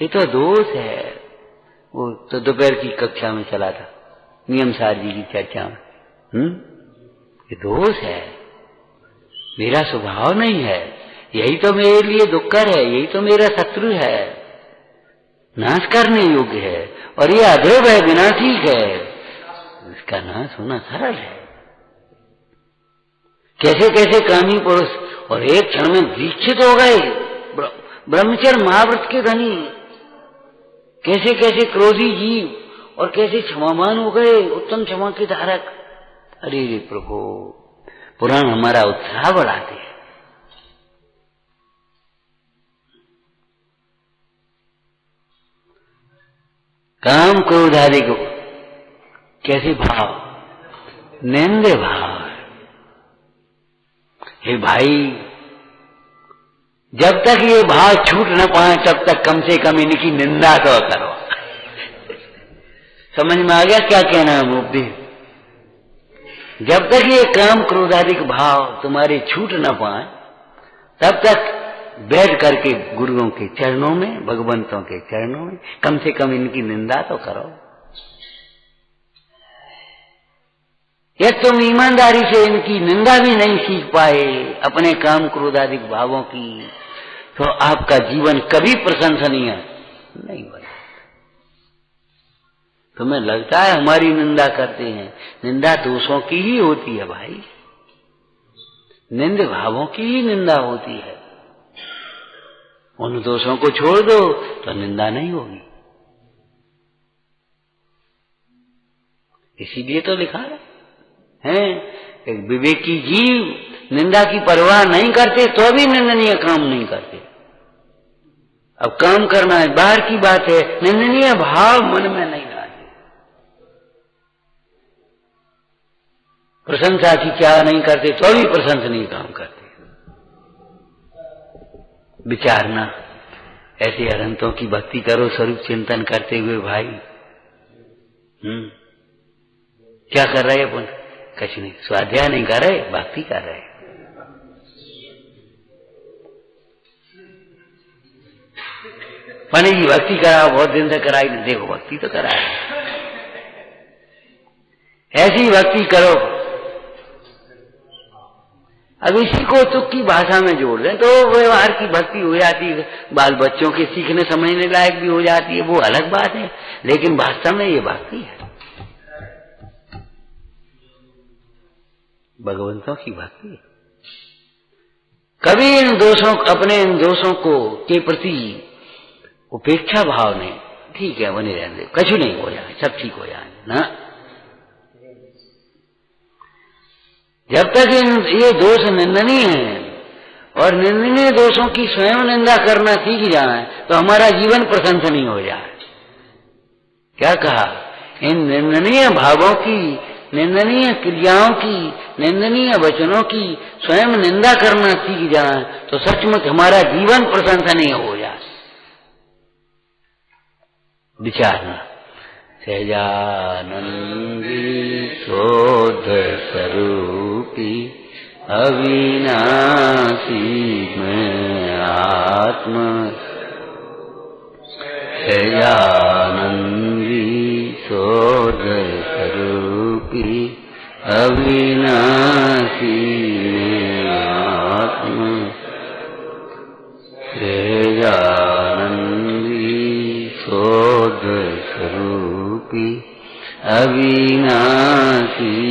Speaker 1: ये तो दोष है। वो तो दोपहर की कक्षा में चला था, नियम सार जी की चर्चा में। ये दोष है, मेरा स्वभाव नहीं है, यही तो मेरे लिए दुष्कर है, यही तो मेरा शत्रु है, नाश करने योग्य है, और ये अध्रुव है, विनाशी है। इसका नाश होना सरल है। कैसे कैसे कामी पुरुष और एक क्षण में दीक्षित हो गए, ब्रह्मचर्य महाव्रत के धनी। कैसे कैसे क्रोधी जीव और कैसे क्षमामान हो गए, उत्तम क्षमा के धारक। अरे रे प्रभु, पुराण हमारा उत्साह बढ़ाते हैं। काम क्रोध आदि को कैसे भाव, निंदे भाव। हे भाई, जब तक ये भाव छूट न पाए तब तक कम से कम इनकी निंदा तो करो। समझ में आ गया क्या कहना है मुक्ति? जब तक ये काम क्रोधादिक भाव तुम्हारे छूट न पाए तब तक बैठ करके गुरुओं के चरणों में, भगवंतों के चरणों में कम से कम इनकी निंदा तो करो। यदि तुम ईमानदारी से इनकी निंदा भी नहीं सीख पाए, अपने काम क्रोधादिक भावों की, तो आपका जीवन कभी प्रशंसनीय नहीं बने। तुम्हें लगता है हमारी निंदा करते हैं, निंदा दोषों की ही होती है भाई, निंद भावों की ही निंदा होती है। उन दोषों को छोड़ दो तो निंदा नहीं होगी। इसीलिए तो लिखा है, एक विवेकी जीव निंदा की परवाह नहीं करते तो भी निंदनीय काम नहीं करते। अब काम करना है बाहर की बात है, निंदनीय भाव मन में नहीं आए। प्रशंसा की क्या नहीं करते, तो भी प्रशंसनीय काम करते। विचारना, ऐसे अनंतों की भक्ति करो स्वरूप चिंतन करते हुए भाई। क्या कर रहे अपन? कुछ नहीं, स्वाध्याय नहीं कर रहे, भक्ति कर रहे। माने जी भक्ति करा, बहुत दिन से कराई नहीं, देखो भक्ति तो करा है। ऐसी भक्ति करो। अब इसी को तुक की भाषा में जोड़ दें तो व्यवहार की भक्ति हो जाती है, बाल बच्चों के सीखने समझने लायक भी हो जाती है, वो अलग बात है, लेकिन वास्तव में ये भक्ति है, भगवंतों की भक्ति है। कभी इन दोषों, अपने इन दोषों को के प्रति उपेक्षा भाव नहीं, ठीक है बने रहने, कुछ नहीं हो जाए, सब ठीक हो जाए ना। जब तक ये दोष निंदनीय है और निंदनीय दोषों की स्वयं निंदा करना सीख जाए तो हमारा जीवन प्रशंसनीय हो जाए। क्या कहा? इन निंदनीय भावों की, निंदनीय क्रियाओं की, निंदनीय वचनों की स्वयं निंदा करना सीख जाए तो सचमुच हमारा जीवन प्रशंसनीय हो जाए। विचारना, सहजानंदी शोध स्वरूपी अविनाशी में आत्म, सहजानंदी शोध स्वरूपी अविनाशी में आत्म, सहजानंदी शोध स्वरूपी अविनाशी